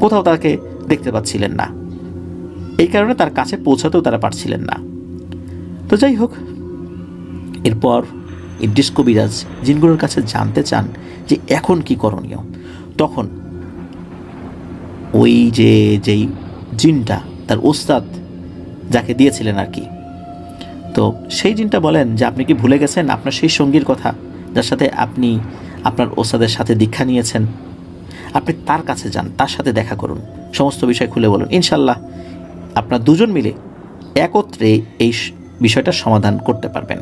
কোথাও তাকে দেখতে পাচ্ছিলেন না, এই কারণে তার কাছে পৌঁছাতেও তারা পারছিলেন না। তো যাই হোক, এরপর ইদ্রিস কবিরাজ জিনগুলোর কাছে জানতে চান যে এখন কি করণীয়। তখন ওই যেই জিনটা তার ওস্তাদ যাকে দিয়েছিলেন আর কি, তো সেই জিনটা বলেন যে আপনি কি ভুলে গেছেন আপনার সেই সঙ্গীর কথা যার সাথে আপনি আপনার ওস্তাদের সাথে দীক্ষা নিয়েছেন? আপনি তার কাছে যান, তার সাথে দেখা করুন, সমস্ত বিষয় খুলে বলুন, ইনশাল্লাহ আপনার দুজন মিলে একত্রে এই বিষয়টার সমাধান করতে পারবেন।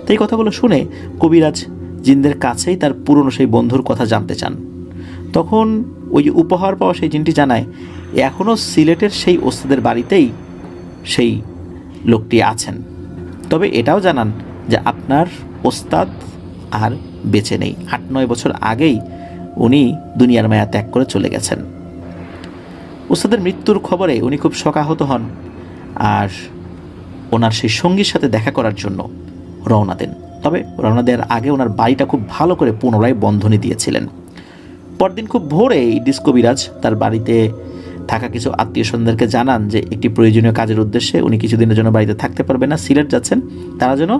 তো এই কথাগুলো শুনে কবিরাজ জিনদের কাছেই তার পুরনো সেই বন্ধুর কথা জানতে চান। তখন ওই যে উপহার পাওয়া সেই জিনটি জানায় এখনও সিলেটের সেই ওস্তাদের বাড়িতেই সেই লোকটি আছেন, তবে এটাও জানান যে আপনার ওস্তাদ আর বেঁচে নেই, 8-9 বছর আগেই উনি দুনিয়ার মায়া ত্যাগ করে চলে গেছেন। ওস্তাদের মৃত্যুর খবরে উনি খুব শোকাহত হন আর ওনার সেই সঙ্গীর সাথে দেখা করার জন্য রওনা দেন। তবে রওনা দেওয়ার আগে ওনার বাড়িটা খুব ভালো করে পুনরায় বন্ধনী দিয়েছিলেন। পরদিন খুব ভোরে ইদ্রিস কবিরাজ তার বাড়িতে থাকা কিছু আত্মীয় স্বজনদেরকে জানান যে একটি প্রয়োজনীয় কাজের উদ্দেশ্যে উনি কিছুদিনের জন্য বাড়িতে থাকতে পারবেন না, সিলেট যাচ্ছেন, তারা যেন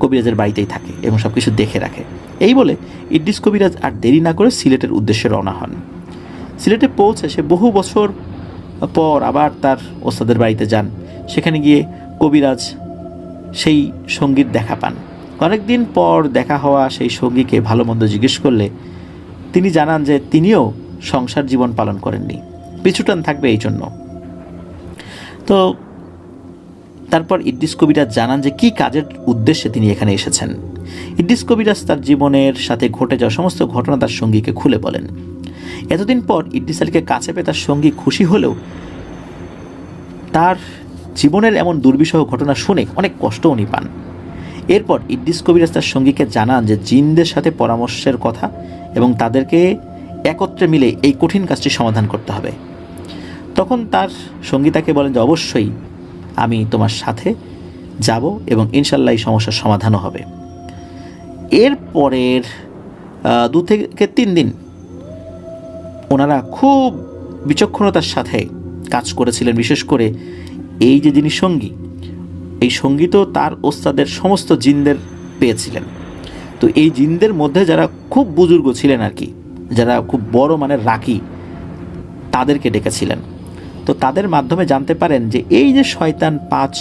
কবিরাজের বাড়িতেই থাকে এবং সব কিছু দেখে রাখে। এই বলে ইদ্রিস কবিরাজ আর দেরি না করে সিলেটের উদ্দেশ্যে রওনা হন। সিলেটে পৌঁছে সে বহু বছর পর আবার তার ওস্তাদের বাড়িতে যান। সেখানে গিয়ে কবিরাজ সেই সঙ্গীর দেখা পান। অনেকদিন পর দেখা হওয়া সেই সঙ্গীকে ভালো মন্দ জিজ্ঞেস করলে তিনি জানান যে তিনিও সংসার জীবন পালন করেননি, পিছুটান থাকবে এই জন্য। তো তারপর ইদ্রিস কবিরাজ জানান যে কী কাজের উদ্দেশ্যে তিনি এখানে এসেছেন। ইদ্রিস কবিরাজ তার জীবনের সাথে ঘটে যাওয়া সমস্ত ঘটনা তার সঙ্গীকে খুলে বলেন। এতদিন পর ইদ্রিস আলীকে কাছে পেয়ে তার সঙ্গী খুশি হলেও তার জীবনের এমন দুর্বিষহ ঘটনা শুনে অনেক কষ্ট উনি পান। এরপর ইদ্রিস কবিরাজ তার সঙ্গীকে জানান যে জিনদের সাথে পরামর্শের কথা এবং তাদেরকে একত্রে মিলে এই কঠিন কাজটি সমাধান করতে হবে। তখন তার সঙ্গী তাকে বলেন যে অবশ্যই আমি তোমার সাথে যাব এবং ইনশাল্লাহ এই সমস্যার সমাধানও হবে। এরপরের 2 থেকে 3 দিন ওনারা খুব বিচক্ষণতার সাথে কাজ করেছিলেন। বিশেষ করে এই যে যিনি সঙ্গী, এই সঙ্গী তো তার ওস্তাদের সমস্ত জিনদের পেয়েছিলেন। তো এই জিনদের মধ্যে যারা খুব বুজুর্গ ছিলেন আর কি, যারা খুব বড় মানের রাকি, তাদেরকে ডেকেছিলেন। তো তাদের মাধ্যমে জানতে পারেন যে এই যে শয়তান 5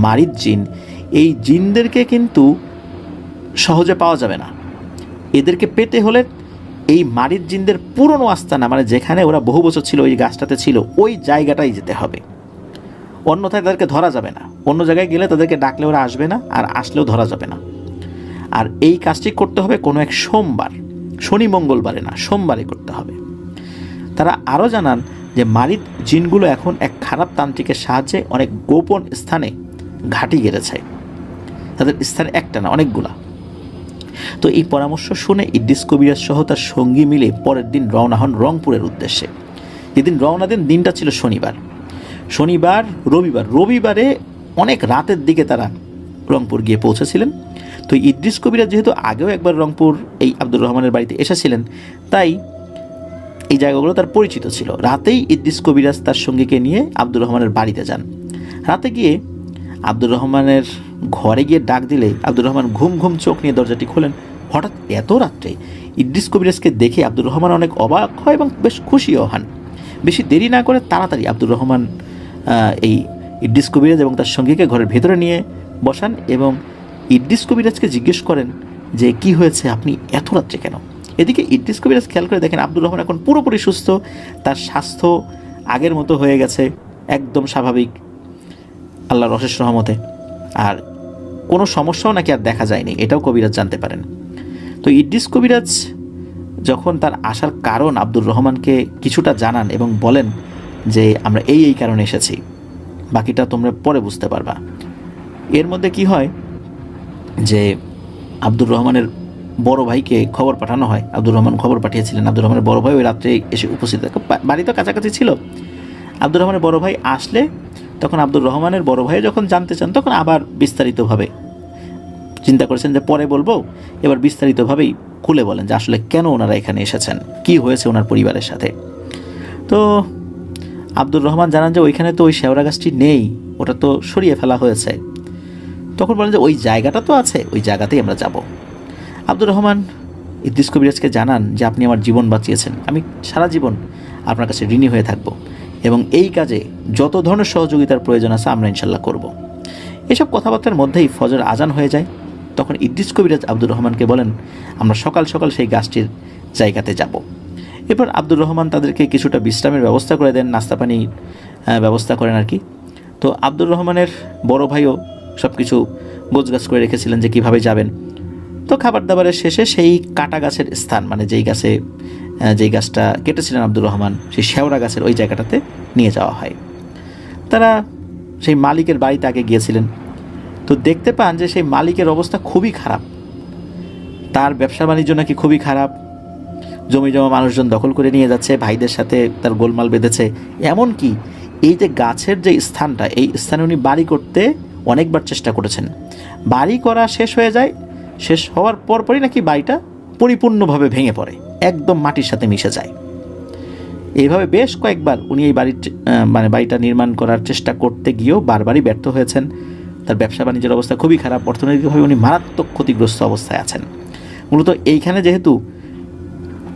মারিদ জিন, এই জিনদেরকে কিন্তু সহজে পাওয়া যাবে না। এদেরকে পেতে হলে এই মারিদ জিনদের পুরনো আস্তানা, মানে যেখানে ওরা বহু বছর ছিল, ওই গাছটাতে ছিল, ওই জায়গাটাই যেতে হবে। অন্যথায় তাদেরকে ধরা যাবে না। অন্য জায়গায় গেলে তাদেরকে ডাকলে ওরা আসবে না, আর আসলেও ধরা যাবে না। আর এই কাজটি করতে হবে কোনো এক সোমবার, শনি মঙ্গলবারে না, সোমবারে করতে হবে। তারা আরও জানান যে মারিদ জিনগুলো এখন এক খারাপ তান্ত্রিকের সাহায্যে অনেক গোপন স্থানে ঘাঁটি গেড়েছে। তাদের স্থান একটা না, অনেকগুলা। তো এই পরামর্শ শুনে ইদ্রিস কবিরাজ সহ তার সঙ্গী মিলে পরের দিন রওনা হন রংপুরের উদ্দেশ্যে। যেদিন রওনা দেন দিনটা ছিল শনিবার। রবিবারে অনেক রাতের দিকে তারা রংপুর গিয়ে পৌঁছেছিলেন। তো ইদ্রিস কবিরাজ যেহেতু আগেও একবার রংপুর এই আব্দুর রহমানের বাড়িতে এসেছিলেন, তাই এই জায়গাগুলো তার পরিচিত ছিল। রাতেই ইদ্রিস কবিরাজ তার সঙ্গীকে নিয়ে আব্দুর রহমানের বাড়িতে যান। রাতে গিয়ে আব্দুর রহমানের ঘরে গিয়ে ডাক দিলে আব্দুর রহমান ঘুম ঘুম চোখ নিয়ে দরজাটি খোলেন। হঠাৎ এত রাত্রে ইদ্রিস কবিরাজকে দেখে আব্দুর রহমান অনেক অবাক হয় এবং বেশ খুশিও হন। বেশি দেরি না করে তাড়াতাড়ি আব্দুর রহমান এই ইদ্রিস কবিরাজ এবং তার সঙ্গীকে ঘরের ভেতরে নিয়ে বসান এবং ইদ্রিস কবিরাজকে জিজ্ঞেস করেন যে কি হয়েছে, আপনি এত রাত্রে কেন? এদিকে ইদ্রিস কবিরাজ খেয়াল করে দেখেন আব্দুর রহমান এখন পুরোপুরি সুস্থ, তার স্বাস্থ্য আগের মতো হয়ে গেছে, একদম স্বাভাবিক আল্লাহর অশেষ রহমতে। আর কোনো সমস্যাও নাকি আর দেখা যায়নি, এটাও কবিরাজ জানতে পারেন। তো ইদ্রিস কবিরাজ যখন তার আসার কারণ আব্দুর রহমানকে কিছুটা জানান এবং বলেন যে আমরা এই কারণে এসেছি, বাকিটা তোমরা পরে বুঝতে পারবা। এর মধ্যে কি হয় যে আব্দুর রহমানের বড় ভাইকে খবর পাঠানো হয়। আব্দুর রহমান খবর পাঠিয়েছিলেন। আব্দুর রহমানের বড় ভাই ওই রাত্রে এসে উপস্থিত, বাড়ি তো কাছাকাছি ছিল। আব্দুর রহমানের বড় ভাই আসলে তখন আব্দুর রহমানের বড় ভাই যখন জানতে চান, তখন আবার বিস্তারিতভাবে চিন্তা করেছেন যে পরে বলবো, এবার বিস্তারিতভাবেই খুলে বলেন যে আসলে কেন ওনারা এখানে এসেছেন, কি হয়েছে ওনার পরিবারের সাথে। তো আব্দুর রহমান জানান যে ওইখানে তো ওই শেওড়া গাছটি নেই, ওটা তো সরিয়ে ফেলা হয়েছে। তখন বলেন যে ওই জায়গাটা তো আছে, ওই জায়গাতেই আমরা যাব। আব্দুর রহমান ইদ্রিস কবিরাজকে জানান যে আপনি আমার জীবন বাঁচিয়েছেন, আমি সারা জীবন আপনার কাছে ঋণী হয়ে থাকব এবং এই কাজে যত ধরনের সহযোগিতার প্রয়োজন আছে আমরা ইনশাল্লাহ করব। এসব কথাবার্তার মধ্যেই ফজর আজান হয়ে যায়। তখন ইদ্রিস কবিরাজ আব্দুর রহমানকে বলেন আমরা সকাল সকাল সেই গাছটির জায়গাতে যাব। এরপর আব্দুর রহমান তাদেরকে কিছুটা বিশ্রামের ব্যবস্থা করে দেন, নাস্তা পানি ব্যবস্থা করেন আর কি। তো আব্দুর রহমানের বড় ভাইও সব কিছু গোছগাছ করে রেখেছিলেন যে কীভাবে যাবেন। তো খাবার দাবারের শেষে সেই কাটা গাছের স্থান, মানে যেই গাছটা কেটেছিলেন আব্দুর রহমান, সেই শেওড়া গাছের ওই জায়গাটাতে নিয়ে যাওয়া হয়। তারা সেই মালিকের বাড়িতে আগে গিয়েছিলেন। তো দেখতে পান যে সেই মালিকের অবস্থা খুবই খারাপ, তার ব্যবসা বাণিজ্য নাকি খুবই খারাপ, জমি জমা মানুষজন দখল করে নিয়ে যাচ্ছে, ভাইদের সাথে তার গোলমাল বেঁধেছে। এমনকি এই যে গাছের যে স্থানটা, এই স্থানে উনি বাড়ি করতে অনেকবার চেষ্টা করেছেন। বাড়ি করা শেষ হয়ে যায়, শেষ হওয়ার পরপরই নাকি বাড়িটা পরিপূর্ণভাবে ভেঙে পড়ে, একদম মাটির সাথে মিশে যায়। এইভাবে বেশ কয়েকবার উনি এই বাড়িটা নির্মাণ করার চেষ্টা করতে গিয়েও বারবারই ব্যর্থ হয়েছেন। তার ব্যবসা বাণিজ্যের অবস্থা খুবই খারাপ, অর্থনৈতিকভাবে উনি মারাত্মক ক্ষতিগ্রস্ত অবস্থায় আছেন। মূলত এইখানে যেহেতু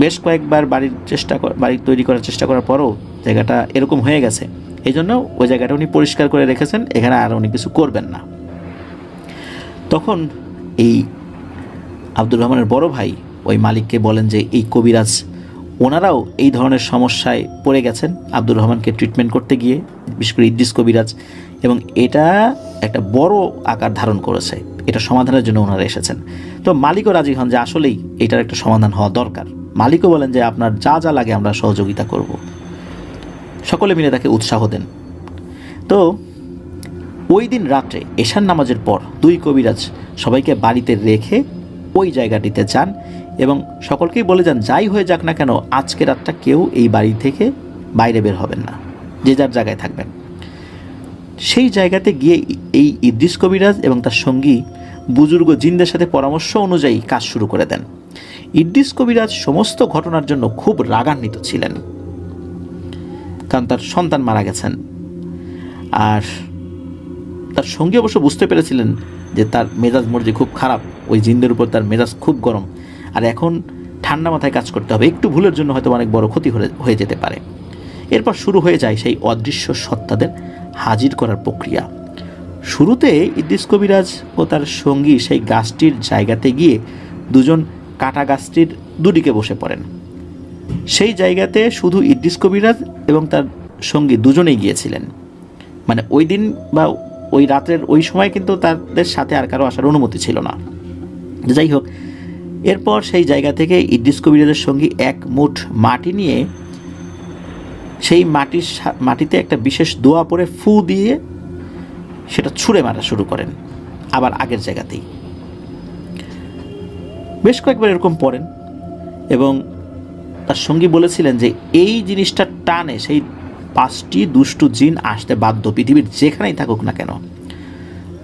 বেশ কয়েকবার বাড়ি তৈরি করার চেষ্টা করার পরও জায়গাটা এরকম হয়ে গেছে, এই জন্য ওই জায়গাটা উনি পরিষ্কার করে রেখেছেন, এখানে আর উনি কিছু করবেন না। তখন এই আব্দুর রহমানের বড় ভাই ওই মালিককে বলেন যে এই কবিরাজ ওনারাও এই ধরনের সমস্যায় পড়ে গেছেন আব্দুর রহমানকে ট্রিটমেন্ট করতে গিয়ে, বিশেষ করে ইদ্রিস কবিরাজ, এবং এটা একটা বড় আকার ধারণ করেছে, এটা সমাধানের জন্য ওনারা এসেছেন। তো মালিকও রাজি হন যে আসলেই এটার একটা সমাধান হওয়া দরকার। মালিকও বলেন যে আপনার যা যা লাগে আমরা সহযোগিতা করব। সকলে মিলে তাকে উৎসাহ দেন। তো ওই দিন রাত্রে এশার নামাজের পর দুই কবিরাজ সবাইকে বাড়িতে রেখে ওই জায়গাটিতে যান এবং সকলকেই বলে যান যাই হয়ে যাক না কেন আজকে রাতটা কেউ এই বাড়ি থেকে বাইরে বের হবেন না, যে যার জায়গায় থাকবেন। সেই জায়গাতে গিয়ে এই ইদ্রিস কবিরাজ এবং তার সঙ্গী বুজুর্গ জিনদের সাথে পরামর্শ অনুযায়ী কাজ শুরু করে দেন। ইদ্রিস কবিরাজ সমস্ত ঘটনার জন্য খুব রাগান্বিত ছিলেন। কারণ তার সন্তান মারা গেছেন। আর তার সঙ্গী অবশ্য বুঝতে পেরেছিলেন যে তার মেজাজ মর্জি খুব খারাপ, ওই জিনদের উপর তার মেজাজ খুব গরম, আর এখন ঠান্ডা মাথায় কাজ করতে হবে, একটু ভুলের জন্য হয়তো অনেক বড় ক্ষতি হয়ে যেতে পারে। এরপর শুরু হয়ে যায় সেই অদৃশ্য সত্তাদের হাজির করার প্রক্রিয়া। শুরুতে ইদ্রিস কবিরাজ ও তার সঙ্গী সেই গাছটির জায়গাতে গিয়ে দুজন কাটা গাছটির দুদিকে বসে পড়েন। সেই জায়গাতে শুধু ইদ্রিস কবিরাজ এবং তার সঙ্গী দুজনেই গিয়েছিলেন। মানে ওই দিন বা ওই রাতের ওই সময় কিন্তু তাদের সাথে আর কারো আসার অনুমতি ছিল না। যাই হোক, এরপর সেই জায়গা থেকে ইদ্রিস কবিরাজের সঙ্গী এক মুঠ মাটি নিয়ে সেই মাটিতে একটা বিশেষ দোয়া পরে ফু দিয়ে সেটা ছুঁড়ে মারা শুরু করেন, আবার আগের জায়গাতেই। বেশ কয়েকবার এরকম পড়েন এবং তার সঙ্গী বলেছিলেন যে এই জিনিসটা টানে সেই 5টি দুষ্টু জিন আসতে বাধ্য, পৃথিবীর যেখানেই থাকুক না কেন।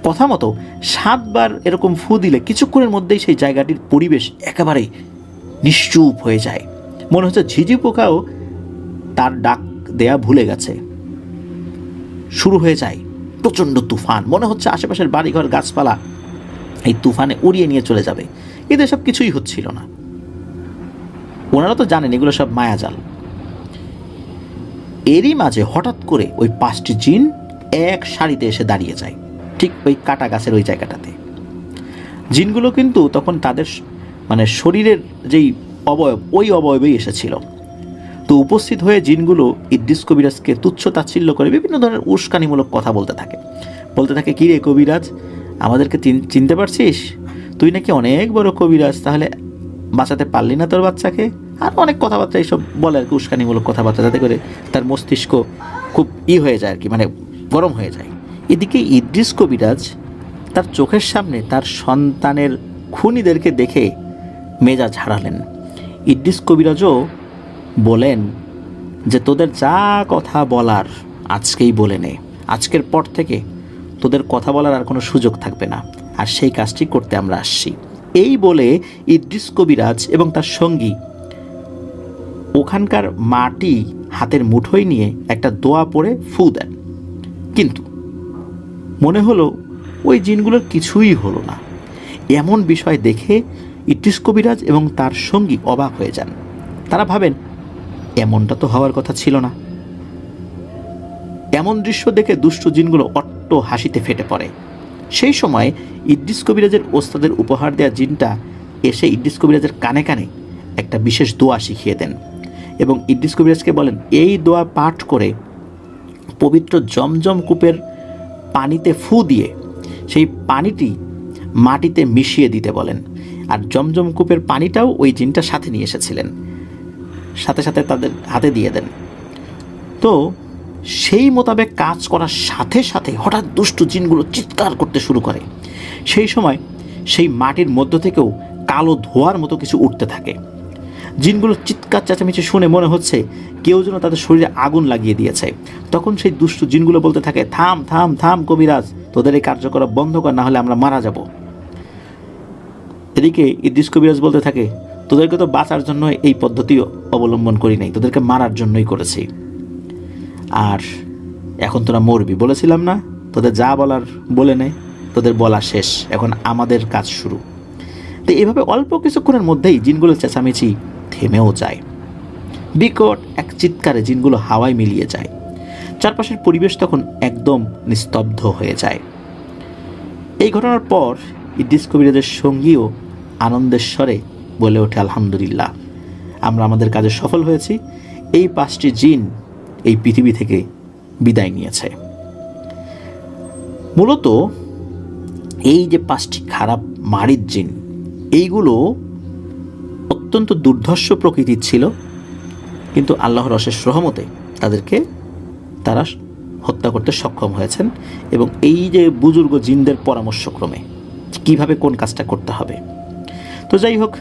কথা মতো 7 বার এরকম ফু দিলে কিছুক্ষণের মধ্যেই সেই জায়গাটির পরিবেশ একেবারেই নিশ্চুপ হয়ে যায়। মনে হচ্ছে ঝিঝি পোকাও তার ডাক দেয়া ভুলে গেছে। শুরু হয়ে যায় প্রচণ্ড তুফান, মনে হচ্ছে আশেপাশের বাড়িঘর গাছপালা এই তুফানে উড়িয়ে নিয়ে চলে যাবে। এদের সব কিছুই হচ্ছিল না। ওনারা তো জানেন এগুলো সব মায়াজাল। এরই মাঝে হঠাৎ করে ওই 5টি জিন এক সারিতে এসে দাঁড়িয়ে যায় ঠিক ওই কাটা গাছের ওই জায়গাটাতে। জিনগুলো কিন্তু তখন তাদের মানে শরীরের যেই অবয়ব ওই অবয়বেই এসেছিল। তো উপস্থিত হয়ে জিনগুলো ইদ্রিস কবিরাজকে তুচ্ছ তাচ্ছিল্য করে বিভিন্ন ধরনের উস্কানিমূলক কথা বলতে থাকে কী রে কবিরাজ, আমাদেরকে চিনতে পারছিস? তুই নাকি অনেক বড় কবিরাজ, তাহলে বাঁচাতে পারলি না তোর বাচ্চাকে? আর অনেক কথাবার্তা এইসব বলে আর কি, উস্কানিমূলক কথাবার্তা, যাতে করে তার মস্তিষ্ক খুব হয়ে যায় আর কি, মানে গরম হয়ে যায়। এদিকে ইদ্রিস কবিরাজ তার চোখের সামনে তার সন্তানের খুনিদেরকে দেখে মেজাজ হারালেন। ইদ্রিস কবিরাজও বলেন যে তোদের যা কথা বলার আজকেই বলে নে, আজকের পর থেকে তোদের কথা বলার আর কোনো সুযোগ থাকবে না, আর সেই কাজটি করতে আমরা আসছি। এই বলে ইদ্রিস কবিরাজ এবং তার সঙ্গী ওখানকার মাটি হাতের মুঠোয় নিয়ে একটা দোয়া পড়ে ফু দেন। কিন্তু মনে হলো ওই জিনগুলোর কিছুই হলো না। এমন বিষয় দেখে ইদ্রিস কবিরাজ এবং তার সঙ্গী অবাক হয়ে যান। তারা ভাবেন এমনটা তো হওয়ার কথা ছিল না। এমন দৃশ্য দেখে দুষ্ট জিনগুলো অট্ট হাসিতে ফেটে পড়ে। সেই সময় ইদ্রিস কবিরাজের ওস্তাদের উপহার দেওয়া জিনটা এসে ইদ্রিস কবিরাজের কানে কানে একটা বিশেষ দোয়া শিখিয়ে দেন এবং ইদ্রিস কবিরাজকে বলেন এই দোয়া পাঠ করে পবিত্র জমজম কূপের পানিতে ফু দিয়ে সেই পানিটি মাটিতে মিশিয়ে দিতে বলেন। আর জমজম কূপের পানিটাও ওই জিনটা সাথে নিয়ে এসেছিলেন, সাথে সাথে তাদের হাতে দিয়ে দেন। তো সেই মোতাবেক কাজ করার সাথে সাথে হঠাৎ দুষ্ট জিনগুলো চিৎকার করতে শুরু করে। সেই সময় সেই মাটির মধ্য থেকেও কালো ধোঁয়ার মতো কিছু উঠতে থাকে। জিনগুলোর চিৎকার চেঁচামেচি শুনে মনে হচ্ছে কেউ যেন তাদের শরীরে আগুন লাগিয়ে দিয়েছে। তখন সেই দুষ্ট জিনগুলো বলতে থাকে থাম থাম থাম কবিরাজ, তোদের এই কার্যকলাপ বন্ধ কর, না হলে আমরা মারা যাব। এদিকে ইদ্রিস কবিরাজ বলতে থাকে তোদেরকে তো বাঁচার জন্য এই পদ্ধতি অবলম্বন করি নাই, তোদেরকে মারার জন্যই করেছি। আর এখন তোরা মরবি, বলেছিলাম না? তোদের যা বলার বলে নে, তোদের বলা শেষ, এখন আমাদের কাজ শুরু। তো এভাবে অল্প কিছুক্ষণের মধ্যেই জিনগুলোর চেঁচামেচি থেমেও যায়। বিকট এক চিৎকারে জিনগুলো হাওয়ায় মিলিয়ে যায়। চারপাশের পরিবেশ তখন একদম নিস্তব্ধ হয়ে যায়। এই ঘটনার পর ইদ্রিস কবিরাজের সঙ্গীও আনন্দের স্বরে বলে ওঠে আলহামদুলিল্লাহ, আমরা আমাদের কাজে সফল হয়েছি। এই 5টি জিন এই পৃথিবী থেকে বিদায় নিয়েছে। মূলত এই যে 5টি খারাপ মারিদ জিন, এইগুলো অত্যন্ত দুর্ধর্ষ প্রকৃতির ছিল, কিন্তু আল্লাহর অশেষ রহমতে তারা হত্যা করতে সক্ষম হয়েছেন। এবং এই যে বুজুর্গ জিনদের পরামর্শক্রমে কিভাবে কোন কাজটা করতে হবে। তো যাই হোক,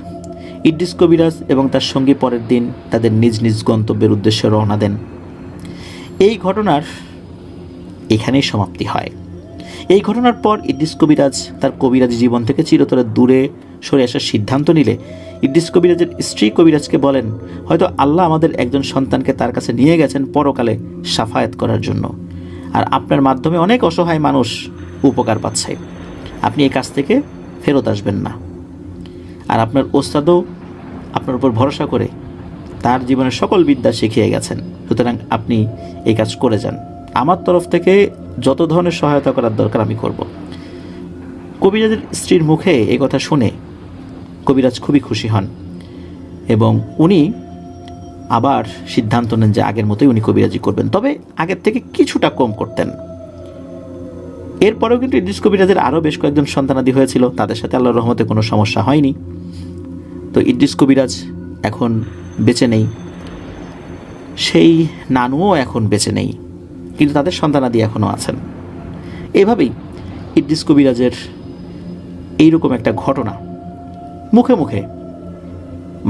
ইদ্রিস কবিরাজ এবং তার সঙ্গী পরের দিন তাদের নিজ নিজ গন্তব্যের উদ্দেশ্যে রওনা দেন। এই ঘটনার এখানেই সমাপ্তি হয়। এই ঘটনার পর ইদ্রিস কবিরাজ তার কবিরাজি জীবন থেকে চিরতরে দূরে সরে আসার সিদ্ধান্ত নিলে ইদ্রিস কবিরাজের স্ত্রী কবিরাজকে বলেন, হয়তো আল্লাহ আমাদের একজন সন্তানকে তার কাছে নিয়ে গেছেন পরকালে সাফায়াত করার জন্য, আর আপনার মাধ্যমে অনেক অসহায় মানুষ উপকার পাচ্ছে। আপনি এই কাজ থেকে ফেরত আসবেন না। আর আপনার ওস্তাদও আপনার উপর ভরসা করে তার জীবনের সকল বিদ্যা শিখিয়ে গেছেন, সুতরাং আপনি এই কাজ করে যান। আমার তরফ থেকে যত ধরনের সহায়তা করার দরকার আমি করব। কবিরাজের স্ত্রীর মুখে এই কথা শুনে কবিরাজ খুবই খুশি হন এবং উনি আবার সিদ্ধান্ত নেন যে আগের মতোই উনি কবিরাজি করবেন, তবে আগের থেকে কিছুটা কম করতেন। এরপরেও কিন্তু ইদ্রিস কবিরাজের আরও বেশ কয়েকজন সন্তানাদি হয়েছিল, তাদের সাথে আল্লাহর রহমতে কোনো সমস্যা হয়নি। তো ইদ্রিস কবিরাজ এখন বেঁচে নেই, সেই নানুও এখন বেঁচে নেই, কিন্তু তাদের সন্তানাদি এখনও আছেন। এভাবেই ইদ্রিস কবিরাজের এইরকম একটা ঘটনা মুখে মুখে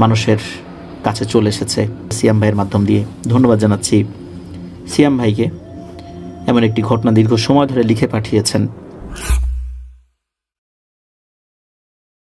মানুষের কাছে চলে এসেছে সিয়াম ভাইয়ের মাধ্যম দিয়ে। ধন্যবাদ জানাচ্ছি সিয়াম ভাইকে, এমন একটি ঘটনা দীর্ঘ সময় ধরে লিখে পাঠিয়েছেন।